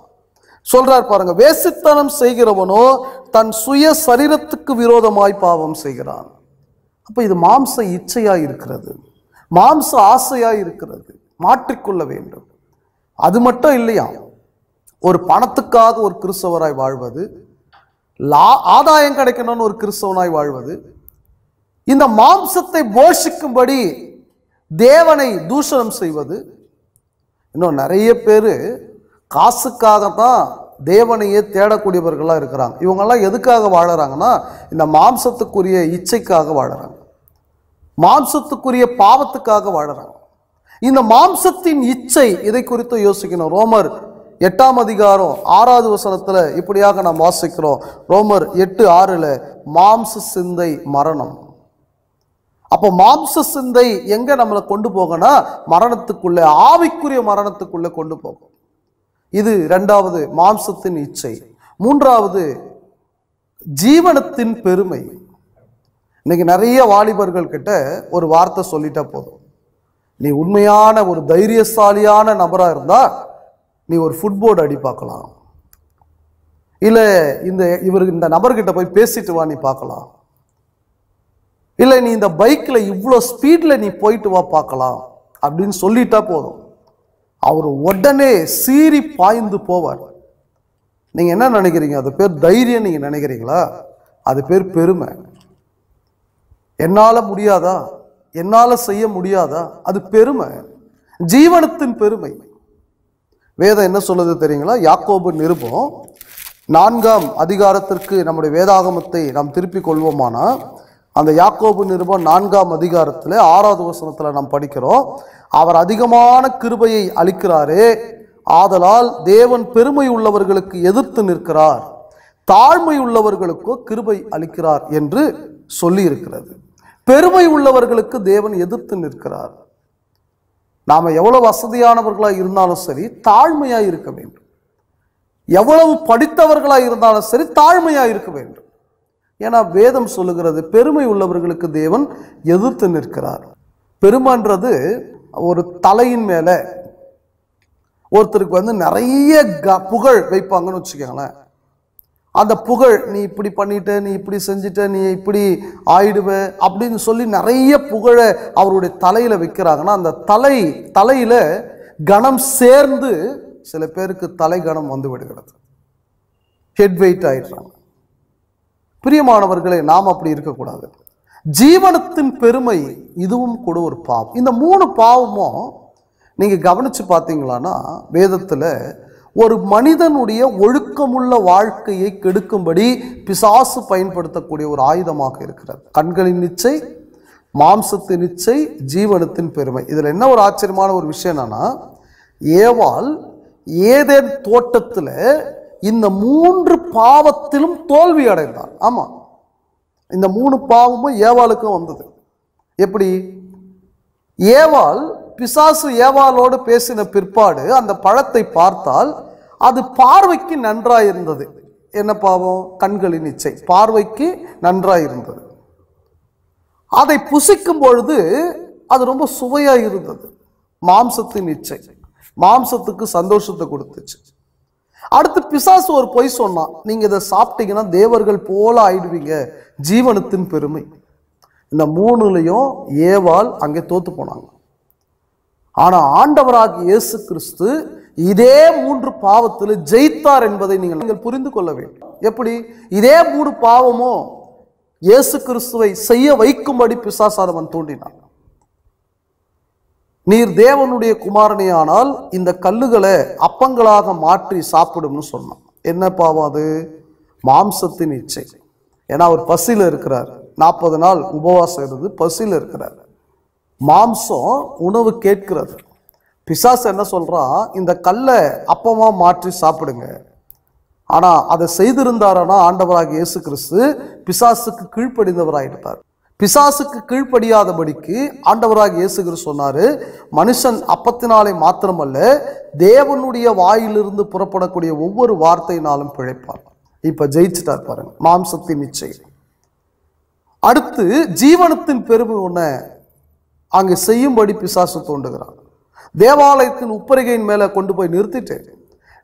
A: சொல்றார் பாருங்க, வேசித்தனம் செய்கிறவனோ தன் சுய சரீரத்துக்கு விரோதமாய் பாவம் செய்கிறான். அப்ப இது மாம்ச இச்சையா இருக்கிறது, மாம்ச ஆசையா இருக்கிறது. மாற்றிக்கொள்ள வேண்டும். அது மட்டும் இல்லையா, ஒரு பணத்துக்காக ஒரு கிறிஸ்தவராய் வாழ்வது, ஆதாயம் கிடைக்கணும்னு ஒரு கிறிஸ்தவனாய் வாழ்வது, இந்த மாம்சத்தை போஷிக்கும்படி தேவனை தூஷணம் செய்வது. இன்னும் நிறைய பேர் காசுக்காகத்தான் தேவனையே தேடக்கூடியவர்களாக இருக்கிறாங்க. இவங்கெல்லாம் எதுக்காக வாழறாங்கன்னா இந்த மாம்சத்துக்குரிய இச்சைக்காக வாழறாங்க, மாம்சத்துக்குரிய பாவத்துக்காக வாழறாங்க. இந்த மாம்சத்தின் இச்சை, இதை குறித்து யோசிக்கணும். ரோமர் 8ஆம் அதிகாரம் 6வது வசனத்துல இப்படியாக நாம் வாசிக்கிறோம். ரோமர் 8:6 மாம்ச சிந்தை மரணம். அப்போ மாம்ச சிந்தை எங்க நம்மளை கொண்டு போகனா மரணத்துக்குள்ள, ஆவிக்குரிய மரணத்துக்குள்ள கொண்டு போகும். இது 2வது மாம்சத்தின் இச்சை. 3வது ஜீவனத்தின் பெருமை. இன்னைக்கு நிறைய வாலிபர்கள் கிட்ட ஒரு வார்த்தை சொல்லிட்டா போதும், நீ உண்மையான ஒரு தைரியசாலியான நபரா இருந்தா நீ ஒரு ஃபுட்போர்டு அடி பார்க்கலாம், இல்ல இந்த நபர்கிட்ட போய் பேசிட்டு வா நீ பார்க்கலாம், இல்லை நீ இந்த பைக்ல இவ்வளோ ஸ்பீட்ல நீ போயிட்டு வா பார்க்கலாம் அப்படின்னு சொல்லிட்டா போதும், அவர் உடனே சீறி பாய்ந்து போவார். நீங்க என்ன நினைக்கிறீங்க? அது பேர் தைரியம் நீங்க நினைக்கிறீங்களா? அது பேர் பெருமை. என்னால முடியாதா, என்னால செய்ய முடியாதா, அது பெருமை, ஜீவனத்தின் பெருமை. வேதம் என்ன சொல்லுது தெரியுங்களா? யாக்கோபு நிருபம் 4ஆம் அதிகாரத்திற்கு நம்முடைய வேதாகமத்தை நாம் திருப்பிக் கொள்வோமானா, அந்த யாக்கோபு நிருபம் 4ஆம் அதிகாரத்தில் 6வது வசனத்துல நாம் படிக்கிறோம், அவர் அதிகமான கிருபையை அளிக்கிறாரே, ஆதலால் தேவன் பெருமை உள்ளவர்களுக்கு எதிர்த்து நிற்கிறார், தாழ்மை உள்ளவர்களுக்கோ கிருபை அளிக்கிறார் என்று சொல்லி இருக்கிறது. பெருமை உள்ளவர்களுக்கு தேவன் எதிர்த்து நிற்கிறார். நாம எவ்வளவு வசதியானவர்களாக இருந்தாலும் சரி தாழ்மையாக இருக்க வேண்டும். எவ்வளவு படித்தவர்களாக இருந்தாலும் சரி தாழ்மையாக இருக்க வேண்டும். ஏன்னா வேதம் சொல்லுகிறது பெருமை உள்ளவர்களுக்கு தேவன் எதிர்த்து நிற்கிறார். பெருமைன்றது ஒரு தலையின் மேல ஒருத்தருக்கு நிறைய புகழ் வைப்பாங்கன்னு வச்சுக்கோங்களேன். அந்த புகழ், நீ இப்படி பண்ணிட்ட, நீ இப்படி செஞ்சிட்ட, நீ இப்படி ஆயிடுவ அப்படின்னு சொல்லி நிறைய புகழை அவருடைய தலையில வைக்கிறாங்கன்னா அந்த தலையில கணம் சேர்ந்து சில பேருக்கு தலை கணம் வந்து விடுகிறது, ஹெட் வெயிட் ஆயிடுறாங்க. பிரியமானவர்களே, நாம் அப்படி இருக்கக்கூடாது. ஜீவனத்தின் பெருமை இதுவும் கூட ஒரு பாவம். இந்த 3 பாவமும் நீங்க கவனிச்சு பார்த்தீங்களான்னா வேதத்துல ஒரு மனிதனுடைய ஒழுக்கமுள்ள வாழ்க்கையை கெடுக்கும்படி பிசாசு பயன்படுத்தக்கூடிய ஒரு ஆயுதமாக இருக்கிறது. கண்களின் இச்சை, மாம்சத்தின் இச்சை, ஜீவனத்தின் பெருமை. இதுல என்ன ஒரு ஆச்சரியமான ஒரு விஷயம் என்னன்னா, ஏவாள் ஏதேன் தோட்டத்துல இந்த 3 பாவத்திலும் தோல்வி அடைந்தார். ஆமா, இந்த 3 பாவமும் ஏவாளுக்கும் வந்தது. எப்படி? ஏவாள், பிசாசு ஏவாளோடு பேசின பிற்பாடு அந்த பழத்தை பார்த்தால் அது பார்வைக்கு நன்றாய் இருந்தது. என்ன பாவம்? கண்களின் இச்சை. பார்வைக்கு நன்றாய் இருந்தது. அதை புசிக்கும் பொழுது அது ரொம்ப சுவையா இருந்தது. மாம்சத்தின் இச்சை, மாம்சத்துக்கு சந்தோஷத்தை கொடுத்துச்சு. அடுத்து பிசாசு ஒரு பொய் சொன்னான், நீங்க இதை சாப்பிட்டீங்கன்னா தேவர்கள் போல ஆயிடுவீங்க, ஜீவனத்தின் பெருமை. இந்த 3லையும் ஏவாள் அங்கே தோத்து போனாங்க. ஆனா ஆண்டவராகிய இயேசு கிறிஸ்து இதே 3 பாவத்தில் ஜெயித்தார் என்பதை நீங்கள் புரிந்து கொள்ள வேண்டும். எப்படி? இதே 3 பாவமும் இயேசு கிறிஸ்துவை செய்ய வைக்கும்படி பிசாசானவன் தூண்டினான். நீர் தேவனுடைய குமாரனையானால் இந்த கல்லுகளை அப்பங்களாக மாற்றி சாப்பிடும்னு சொன்னான். என்ன பாவம் அது? மாம்சத்தின் இச்சை. ஏன்னா அவர் பசியில் இருக்கிறார், 40 நாள் உபவாசம் இருந்து பசியில் இருக்கிறார். மாம்சம் உணவு கேட்கிறது. பிசாசு என்ன சொல்றான்? இந்த கல்லை அப்பமா மாற்றி சாப்பிடுங்க. ஆனா அதை செய்திருந்தாரனா ஆண்டவராகிய இயேசு கிறிஸ்து பிசாசுக்கு கீழ்ப்படிந்தவராயிட்டார். பிசாசுக்கு கீழ்ப்படியாதபடிக்கு ஆண்டவராகிய இயேசு கிறிஸ்து சொன்னாரு, மனுஷன் அப்பத்தினாலே மாத்திரமல்ல தேவனுடைய வாயிலிருந்து புறப்படக்கூடிய ஒவ்வொரு வார்த்தையினாலும் பிழைப்பார். இப்ப ஜெயிச்சுட்டார் பாருங்க, மாம்சத்தின் இச்சை. அடுத்து ஜீவனத்தின் பெருமை ஒன்ன அங்கு செய்யும்படி பிசாசு தோண்டுகிறான். தேவாலயத்தின் உப்பரிகையின் மேல கொண்டு போய் நிறுத்திட்டு,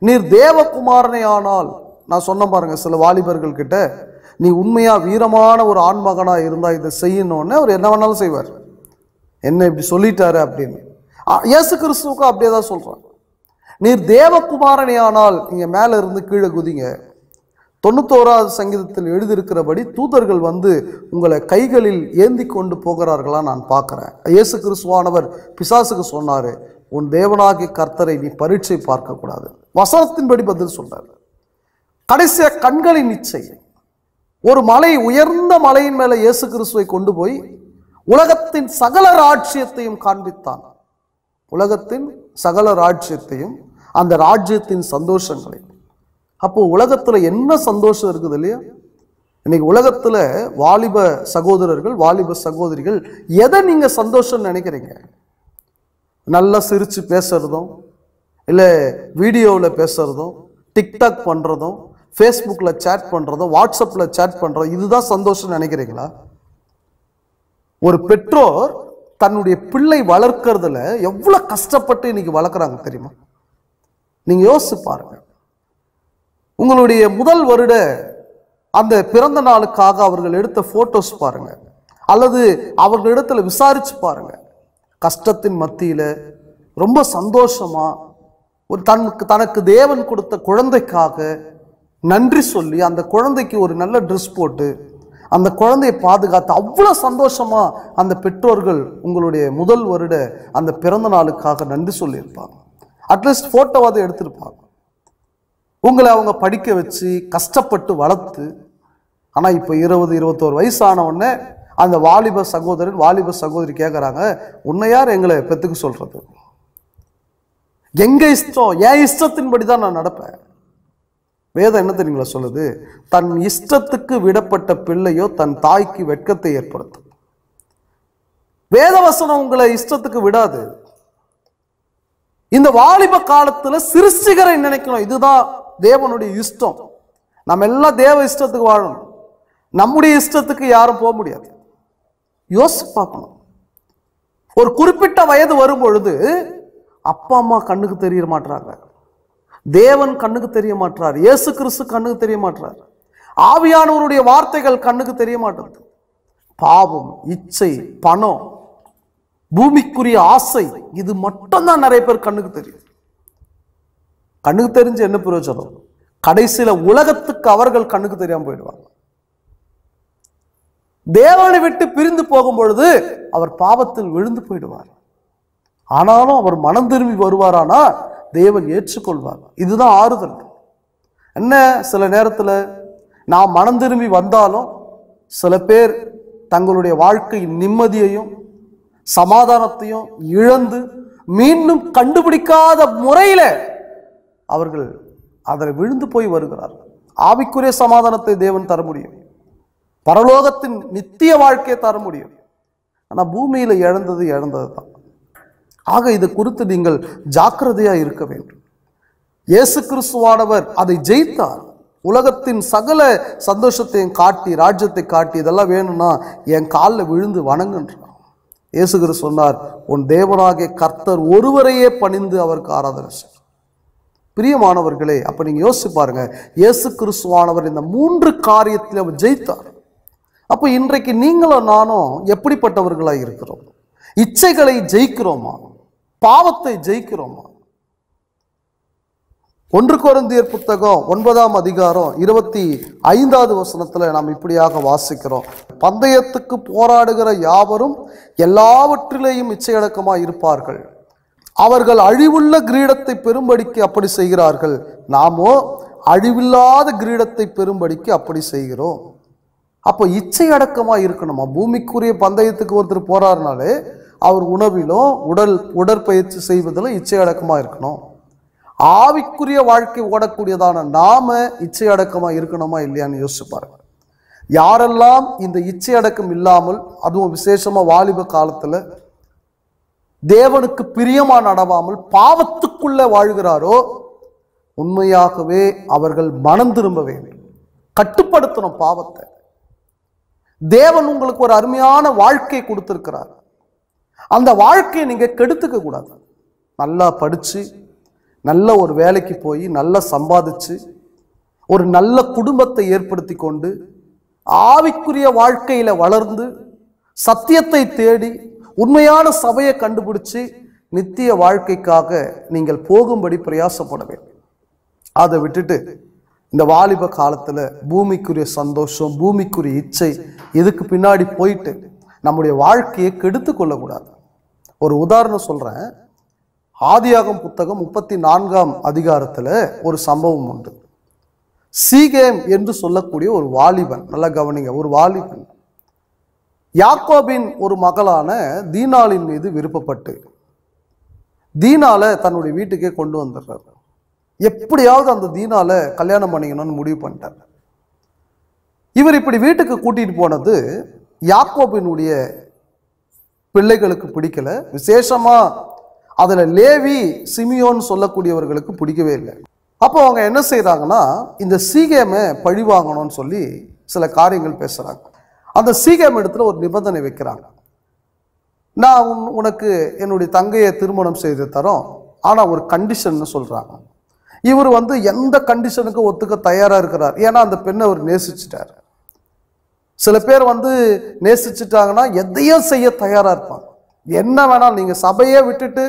A: நீர் தேவகுமாரனை ஆனால், நான் சொன்ன பாருங்க சில வாலிபர்கள் கிட்ட, நீ உண்மையா வீரமான ஒரு ஆண்மகனா இருந்தா இதை செய்யணும்னு அவர் என்ன வேணாலும் செய்வார். என்ன இப்படி சொல்லிட்டாரு அப்படின்னு. இயேசு கிறிஸ்துவுக்கு அப்படியே தான் சொல்றான், நீர் தேவகுமாரனை ஆனால் நீங்க மேல இருந்து கீழே குதிங்க. 91வது சங்கீதத்தில் எழுதியிருக்கிறபடி தூதர்கள் வந்து உங்களை கைகளில் ஏந்தி கொண்டு போகிறார்களா நான் பார்க்கிறேன். இயேசு கிறிஸ்துவானவர் பிசாசுக்கு சொன்னாரு, உன் தேவனாகிய கர்த்தரை நீ பரீட்சை பார்க்க கூடாது. வசனத்தின்படி பதில் சொல்றாரு. கடைசியா கண்களின் இச்சை. ஒரு மலை, உயர்ந்த மலையின் மேல இயேசு கிறிஸ்துவை கொண்டு போய் உலகத்தின் சகல ராஜ்யத்தையும் காண்பித்தான். உலகத்தின் சகல ராஜ்யத்தையும், அந்த ராஜ்யத்தின் சந்தோஷங்களையும். அப்போ உலகத்துல என்ன சந்தோஷம் இருக்குது இல்லையா? இன்னைக்கு உலகத்துல வாலிப சகோதரர்கள், வாலிப சகோதரிகள் எதை நீங்க சந்தோஷம் நினைக்கிறீங்க? நல்லா சிரிச்சு பேசுறதும், இல்ல வீடியோவில் பேசுறதும், டிக்டாக் பண்றதும், ஃபேஸ்புக்ல சேட் பண்றதும், வாட்ஸ்அப்ல சேட் பண்றதும், இதுதான் சந்தோஷம் நினைக்கிறீங்களா? ஒரு பெற்றோர் தன்னுடைய பிள்ளை வளர்க்கறதுல எவ்வளவு கஷ்டப்பட்டு இன்னைக்கு வளர்க்குறாங்க தெரியுமா? நீங்க யோசிச்சு பாருங்க. உங்களுடைய முதல் வருட அந்த பிறந்த நாளுக்காக அவர்கள் எடுத்த போட்டோஸ் பாருங்க, அல்லது அவர்களிடத்துல விசாரிச்சு பாருங்க. கஷ்டத்தின் மத்தியில ரொம்ப சந்தோஷமா ஒரு தனக்கு தேவன் கொடுத்த குழந்தைக்காக நன்றி சொல்லி அந்த குழந்தைக்கு ஒரு நல்ல ட்ரெஸ் போட்டு அந்த குழந்தையை பாதுகாத்து அவ்வளவு சந்தோஷமா அந்த பெற்றோர்கள் உங்களுடைய முதல் வருட அந்த பிறந்த நாளுக்காக நன்றி சொல்லியிருப்பாங்க. அட்லீஸ்ட் போட்டோவாவது எடுத்திருப்பாங்க. உங்களை அவங்க படிக்க வச்சு கஷ்டப்பட்டு வளர்த்து. ஆனால் இப்போ 20-21 வயசான உடனே அந்த வாலிப சகோதரன், வாலிப சகோதரி கேட்குறாங்க, உன்னை யார் எங்களை பெற்றுக்க சொல்றது? எங்க இஷ்டம், என் இஷ்டத்தின்படி தான் நான் நடப்பேன். வேதம் என்ன தெரியுங்களா சொல்லுது? தன் இஷ்டத்துக்கு விடப்பட்ட பிள்ளையோ தன் தாய்க்கு வெட்கத்தை ஏற்படுத்தும். வேதவசனம் உங்களை இஷ்டத்துக்கு விடாது. இந்த வாலிப காலத்துல சிருஷ்டிகரை நினைக்கணும். இதுதான் தேவனுடைய இஷ்டம். நம்ம எல்லாம் தேவ இஷ்டத்துக்கு வாழணும். நம்முடைய இஷ்டத்துக்கு யாரும் போக முடியாது. யோசிச்சு பார்க்கணும். ஒரு குறிப்பிட்ட வயது வரும் பொழுது அப்பா அம்மா கண்ணுக்கு தெரிய மாட்டாங்க, தேவன் கண்ணுக்கு தெரிய மாட்டார், இயேசு கிறிஸ்து கண்ணுக்கு தெரிய மாட்டார், ஆவியானவருடைய வார்த்தைகள் கண்ணுக்கு தெரிய மாட்டேங்குது. பாவம், இச்சை, பணம், பூமிக்குரிய ஆசை, இது மட்டும்தான் நிறைய பேர் கண்ணுக்கு தெரியும். கண்ணுக்கு தெரிஞ்சு என்ன பிரயோஜனம்? கடைசியில உலகத்துக்கு அவர்கள் கண்ணுக்கு தெரியாம போயிடுவாங்க. தேவனை விட்டு பிரிந்து போகும் பொழுது அவர் பாவத்தில் விழுந்து போயிடுவார். ஆனாலும் அவர் மனம் திரும்பி வருவாரானா தேவன் ஏற்றுக்கொள்வார். இதுதான் ஆறுதல். என்ன, சில நேரத்தில் நான் மனம் திரும்பி வந்தாலும் சில பேர் தங்களுடைய வாழ்க்கையின் நிம்மதியையும் சமாதானத்தையும் இழந்து மீண்டும் கண்டுபிடிக்காத முறையில அவர்கள் அதில் விழுந்து போய் வருகிறார்கள். ஆவிக்குரிய சமாதானத்தை தேவன் தர முடியும், பரலோகத்தின் நித்திய வாழ்க்கையை தர முடியும். ஆனால் பூமியில இழந்தது தான். ஆக இது குறித்து நீங்கள் ஜாக்கிரதையா இருக்க வேண்டும். இயேசு கிறிஸ்துவானவர் அதை ஜெயித்தார். உலகத்தின் சகல சந்தோஷத்தையும் காட்டி, ராஜ்யத்தை காட்டி, இதெல்லாம் வேணும்னா என் காலில் விழுந்து வணங்குன்றார். இயேசு கிறிஸ்து சொன்னார், உன் தேவனாகிய கர்த்தர் ஒருவரையே பணிந்து அவருக்கு ஆராதனை செய்யும். பிரியமானவர்களே, அப்ப நீங்க யோசிச்சு பாருங்க, இயேசு கிறிஸ்துவானவர் இந்த 3 காரியத்தில் அவர் ஜெயித்தார். அப்ப இன்றைக்கு நீங்களும் நானும் எப்படிப்பட்டவர்களா இருக்கிறோம்? இச்சைகளை ஜெயிக்கிறோமா? பாவத்தை ஜெயிக்கிறோமா? 1 கொரிந்தியர் புத்தகம் 9ஆம் அதிகாரம் 25வது வசனத்துல நாம் இப்படியாக வாசிக்கிறோம். பந்தயத்துக்கு போராடுகிற யாவரும் எல்லாவற்றிலேயும் இச்சையடக்கமாய் இருப்பார்கள். அவர்கள் அழிவுள்ள கிரீடத்தை பெரும்படிக்கு அப்படி செய்கிறார்கள், நாமோ அழிவில்லாத கிரீடத்தை பெரும்படிக்கு அப்படி செய்கிறோம். அப்போ இச்சை அடக்கமாக இருக்கணுமா? பூமிக்குரிய பந்தயத்துக்கு ஒருத்தர் போறாருனாலே அவர் உணவிலும் உடற்பயிற்சி செய்வதில் இச்சை அடக்கமாக இருக்கணும். ஆவிக்குரிய வாழ்க்கை ஓடக்கூடியதான நாம இச்சை அடக்கமாக இருக்கணுமா இல்லையான்னு யோசிச்சு பாருங்க. யாரெல்லாம் இந்த இச்சை அடக்கம் இல்லாமல், அதுவும் விசேஷமா வாலிப காலத்துல தேவனுக்கு பிரியமா நடவாமல் பாவத்துக்குள்ள வாழ்கிறாரோ, உண்மையாகவே அவர்கள் மனம் திரும்ப வேண்டும். கட்டுப்படுத்தணும் பாவத்தை. தேவன் உங்களுக்கு ஒரு அருமையான வாழ்க்கை கொடுத்திருக்கிறார். அந்த வாழ்க்கையை நீங்க கெடுத்துக்க கூடாது. நல்லா படிச்சு, நல்ல ஒரு வேலைக்கு போய், நல்லா சம்பாதிச்சு, ஒரு நல்ல குடும்பத்தை ஏற்படுத்தி கொண்டு, ஆவிக்குரிய வாழ்க்கையில வளர்ந்து, சத்தியத்தை தேடி, உண்மையான சபையை கண்டுபிடிச்சு, நித்திய வாழ்க்கைக்காக நீங்கள் போகும்படி பிரயாசப்பட வேண்டும். அதை விட்டுட்டு இந்த வாலிப காலத்துல பூமிக்குரிய சந்தோஷம், பூமிக்குரிய இச்சை, இதுக்கு பின்னாடி போயிட்டு நம்முடைய வாழ்க்கையை கெடுத்து கொள்ளக்கூடாது. ஒரு உதாரணம் சொல்றேன். ஆதியாகமம் புத்தகம் 34ஆம் அதிகாரத்துல ஒரு சம்பவம் உண்டு. சீகேம் என்று சொல்லக்கூடிய ஒரு வாலிபன், நல்லா கவனிங்க, ஒரு வாலிபன் யாக்கோபின் ஒரு மகளான தீனாளின் மீது விருப்பப்பட்டு தீனால தன்னுடைய வீட்டுக்கே கொண்டு வந்துடுறாரு. எப்படியாவது அந்த தீனால கல்யாணம் பண்ணிக்கணும்னு முடிவு பண்ணிட்டார். இவர் இப்படி வீட்டுக்கு கூட்டிட்டு போனது யாக்கோபினுடைய பிள்ளைகளுக்கு பிடிக்கல. விசேஷமா அதுல லேவி, சிமியோன் சொல்லக்கூடியவர்களுக்கு பிடிக்கவே இல்லை. அப்போ அவங்க என்ன செய்யறாங்கன்னா, இந்த சீகேமை பழி வாங்கணும்னு சொல்லி சில காரியங்கள் பேசுறாங்க. அந்த சீகேம் இடத்துல ஒரு நிபந்தனை வைக்கிறாங்க. நான் உனக்கு என்னுடைய தங்கையை திருமணம் செய்து தரோம், ஆனா ஒரு கண்டிஷன் சொல்றாங்க. இவர் எந்த கண்டிஷனுக்கு ஒத்துக்க தயாரா இருக்கிறார். ஏன்னா அந்த பெண்ணை அவர் நேசிச்சுட்டார். சில பேர் நேசிச்சுட்டாங்கன்னா எதையும் செய்ய தயாரா இருப்பாங்க. என்ன வேணாலும், நீங்க சபையே விட்டுட்டு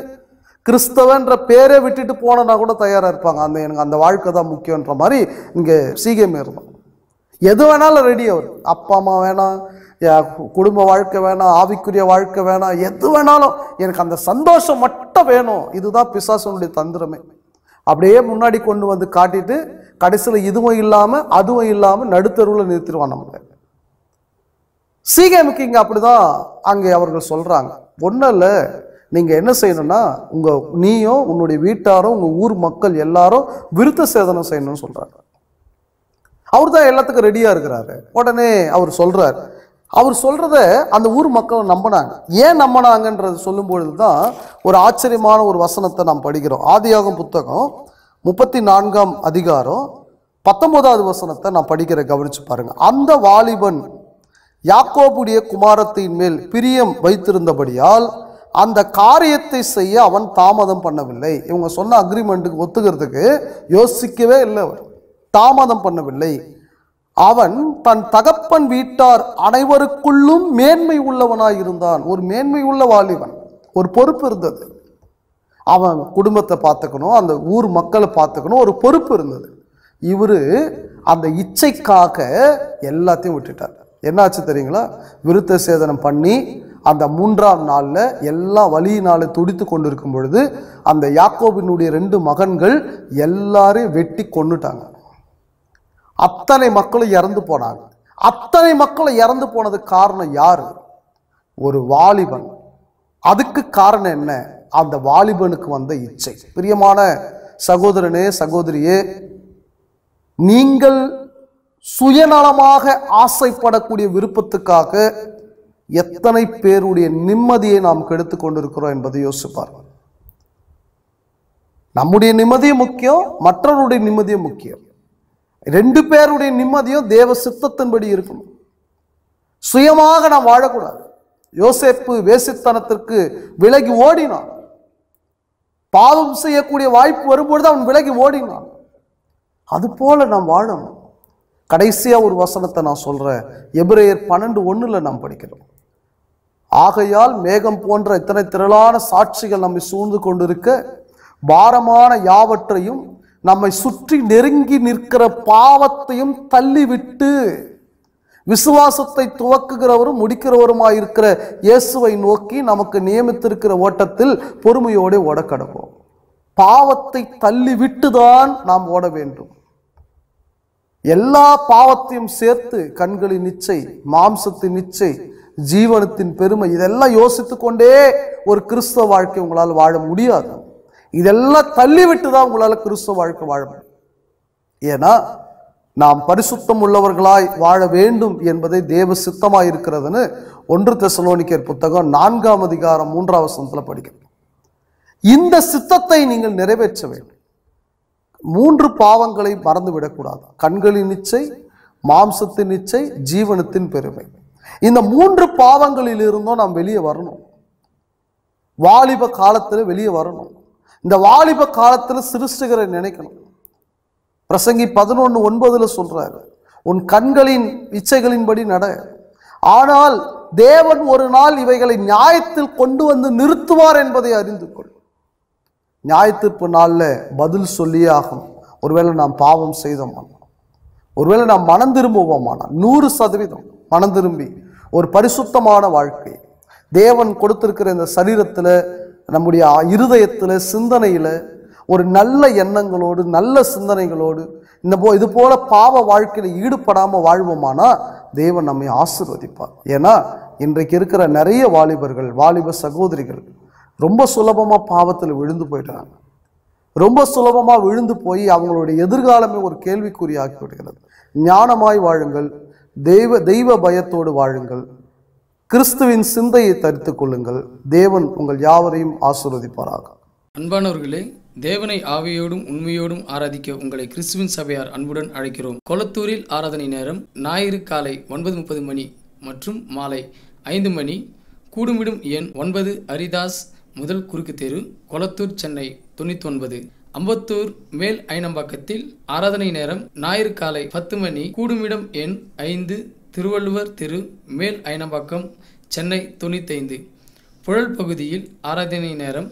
A: கிறிஸ்தவன்ற பேரை விட்டுட்டு போனா கூட தயாரா இருப்பாங்க. எனக்கு அந்த வாழ்க்கை தான் முக்கியன்ற மாதிரி இங்க சீகேம் இருந்தோம். எது வேணாலும் ரெடி. அவர் அப்பா அம்மா வேணாம், குடும்ப வாழ்க்கை வேணாம், ஆவிக்குரிய வாழ்க்கை வேணாம், எது வேணாலும் எனக்கு அந்த சந்தோஷம் மட்டும் வேணும். இதுதான் பிசாசனுடைய தந்திரமே. அப்படியே முன்னாடி கொண்டு காட்டிட்டு கடைசியில் இதுவும் இல்லாம அதுவும் இல்லாம நடுத்தருவில் நிறுத்திடுவான் நமக்கு. சீகேமுக்கு இங்க அப்படிதான் அங்கே அவர்கள் சொல்றாங்க. ஒன்றும் இல்லை, நீங்க என்ன செய்யணும்னா, நீயும் உன்னுடைய வீட்டாரும் உங்க ஊர் மக்கள் எல்லாரும் விருத்த சேதனம் செய்யணும்னு சொல்றாங்க. அவர் தான் எல்லாத்துக்கும் ரெடியா இருக்கிறாரு. உடனே அவர் சொல்றார். அவர் சொல்றத அந்த ஊர் மக்கள் நம்பினாங்க. ஏன் நம்பினாங்கன்றது சொல்லும் பொழுதுதான் ஒரு ஆச்சரியமான ஒரு வசனத்தை நாம் படிக்கிறோம். ஆதியாகமம் புத்தகம் 34ஆம் அதிகாரம் 19வது வசனத்தை நான் படிக்கிற, கவனிச்சு பாருங்க. அந்த வாலிபன் யாக்கோபுடைய குமாரத்தின் மேல் பிரியம் வைத்திருந்தபடியால் அந்த காரியத்தை செய்ய அவன் தாமதம் பண்ணவில்லை. இவங்க சொன்ன அக்ரிமெண்ட்டுக்கு ஒத்துக்கிறதுக்கு யோசிக்கவே இல்லை, அவர் தாமதம் பண்ணவில்லை. அவன் தன் தகப்பன் வீட்டார் அனைவருக்குள்ளும் மேன்மை உள்ளவனாய் இருந்தான். ஒரு மேன்மை உள்ள வாலிபன், ஒரு பொறுப்பு இருந்தது. அவன் குடும்பத்தை பார்த்துக்கணும், அந்த ஊர் மக்களை பார்த்துக்கணும், ஒரு பொறுப்பு இருந்தது. இவரு அந்த இச்சைக்காக எல்லாத்தையும் விட்டுட்டார். என்னாச்சு தெரியுங்களா? விருத்த சேதனம் பண்ணி அந்த 3ஆம் நாள்ல எல்லா வலியினால துடித்து கொண்டிருக்கும் பொழுது அந்த யாக்கோபினுடைய 2 மகன்கள் எல்லாரையும் வெட்டி கொன்னுட்டாங்க. அத்தனை மக்களும் இறந்து போனாங்க. அத்தனை மக்களும் இறந்து போனதுக்கு காரணம் யாரு? ஒரு வாலிபன். அதுக்கு காரணம் என்ன? அந்த வாலிபனுக்கு வந்த இச்சை. பிரியமான சகோதரனே, சகோதரியே, நீங்கள் சுயநலமாக ஆசைப்படக்கூடிய விருப்பத்துக்காக எத்தனை பேருடைய நிம்மதியை நாம் கெடுத்து கொண்டிருக்கிறோம் என்பதை யோசிப்பார். நம்முடைய நிம்மதியும் முக்கியம், மற்றவருடைய நிம்மதியும் முக்கியம். 2 பேருடைய நிம்மதியும் தேவ சித்தத்தின்படி இருக்கணும். சுயமாக நாம் வாழக்கூடாது. யோசேப்பு வேசித்தனத்திற்கு விலகி ஓடினான். பாவம் செய்யக்கூடிய வாய்ப்பு வரும்பொழுது அவன் விலகி ஓடினான். அது போல நாம் வாழணும். கடைசியா ஒரு வசனத்தை நான் சொல்றேன். எபிரேயர் 12:1 நாம் படிக்கிறோம். ஆகையால் மேகம் போன்ற இத்தனை திரளான சாட்சிகள் நம்மை சூழ்ந்து கொண்டிருக்க பாரமான யாவற்றையும் நம்மை சுற்றி நெருங்கி நிற்கிற பாவத்தையும் தள்ளிவிட்டு விசுவாசத்தை துவக்குகிறவரும் முடிக்கிறவருமாயிருக்கிற இயேசுவை நோக்கி நமக்கு நியமித்திருக்கிற ஓட்டத்தில் பொறுமையோடு ஓட கடப்போம். பாவத்தை தள்ளிவிட்டுதான் நாம் ஓட வேண்டும். எல்லா பாவத்தையும் சேர்த்து கண்களின் இச்சை, மாம்சத்தின் இச்சை, ஜீவனத்தின் பெருமை, இதெல்லாம் யோசித்து கொண்டே ஒரு கிறிஸ்தவ வாழ்க்கை உங்களால் வாழ முடியாது. இதெல்லாம் தள்ளிவிட்டு தான் உங்களால் கிறிஸ்தவ வாழ்க்கை வாழ முடியும். ஏன்னா நாம் பரிசுத்தம் உள்ளவர்களாய் வாழ வேண்டும் என்பதை தேவ சித்தமாய் இருக்கிறதுன்னு 1 தெசலோனிக்கேயர் புத்தகம் 4ஆம் அதிகாரம் 3ஆம் வசனத்துல படிக்கிறோம். இந்த சித்தத்தை நீங்கள் நிறைவேற்ற வேண்டும். 3 பாவங்களை மறந்து விடக்கூடாது. கண்களின் இச்சை, மாம்சத்தின் இச்சை, ஜீவனத்தின் பெருமை. இந்த 3 பாவங்களில் இருந்தும் நாம் வெளியே வரணும். வாலிப காலத்துல வெளியே வரணும். இந்த வாலிப காலத்துல சிருஷ்டிகரை நினைக்கணும். பிரசங்கி 11:9 சொல்றாரு, உன் கண்களின் இச்சைகளின்படி நட, ஆனால் தேவன் ஒரு நாள் இவைகளை நியாயத்தில் கொண்டு வந்து நிறுத்துவார் என்பதை அறிந்து கொள். நியாயத்தீர்ப்பு நாள்ல பதில் சொல்லியே ஆகணும். ஒருவேளை நாம் பாவம் செய்தோமா, ஒருவேளை நாம் மனம் திரும்புவோமானா 100% மனம் திரும்பி ஒரு பரிசுத்தமான வாழ்க்கை தேவன் கொடுத்திருக்கிற இந்த சரீரத்துல, நம்முடைய இருதயத்துல, சிந்தனையில ஒரு நல்ல எண்ணங்களோடு, நல்ல சிந்தனைகளோடு இது போல பாவ வாழ்க்கையில ஈடுபடாம வாழ்வோமானா தேவன் நம்மை ஆசீர்வதிப்பார். ஏன்னா இன்றைக்கு இருக்கிற நிறைய வாலிபர்கள், வாலிப சகோதரிகள் ரொம்ப சுலபமா பாவத்தில் விழுந்து போயிட்டாங்க. ரொம்ப சுலபமா விழுந்து போய் அவங்களுடைய எதிர்காலமே ஒரு கேள்விக்குறியாக்கி விடுகிறது. ஞானமாய் வாழுங்கள், தெய்வ பயத்தோடு வாழுங்கள், கிறிஸ்துவின் சிந்தையை தரித்துக் கொள்ளுங்கள். தேவன் உங்கள் யாவரையும் ஆசீர்வதிப்பாராக.
B: அன்பானவர்களே, தேவனை ஆவியோடும் உண்மையோடும் ஆராதிக்க உங்களை கிறிஸ்துவின் சபையார் அன்புடன் அழைக்கிறோம். கொளத்தூரில் ஆராதனை நேரம் ஞாயிறு காலை 9:30 மணி மற்றும் மாலை 5 மணி. கூடுமிடும் எண் 9 அரிதாஸ் முதல் குறுக்கு தெரு, கொளத்தூர், சென்னை 99. அம்பத்தூர் மேல் ஐனம்பாக்கத்தில் ஆராதனை நேரம் ஞாயிறு காலை 10 மணி. கூடுமிடம் எண் 5 திருவள்ளுவர் தெரு, மேல் ஐனம்பாக்கம், சென்னை 95. புழல் பகுதியில் ஆராதனை நேரம்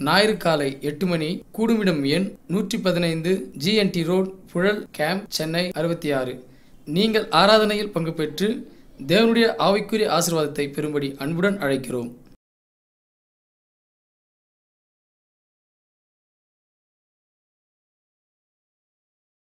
B: ஞாயிறு காலை 8 மணி. கூடுமிடம் எண் 115 GNT road, Puzhal camp, Chennai 66. நீங்கள் ஆராதனையில் பங்கு பெற்று தேவனுடைய ஆவிக்குரிய ஆசீர்வாதத்தை பெறும்படி அன்புடன் அழைக்கிறோம்.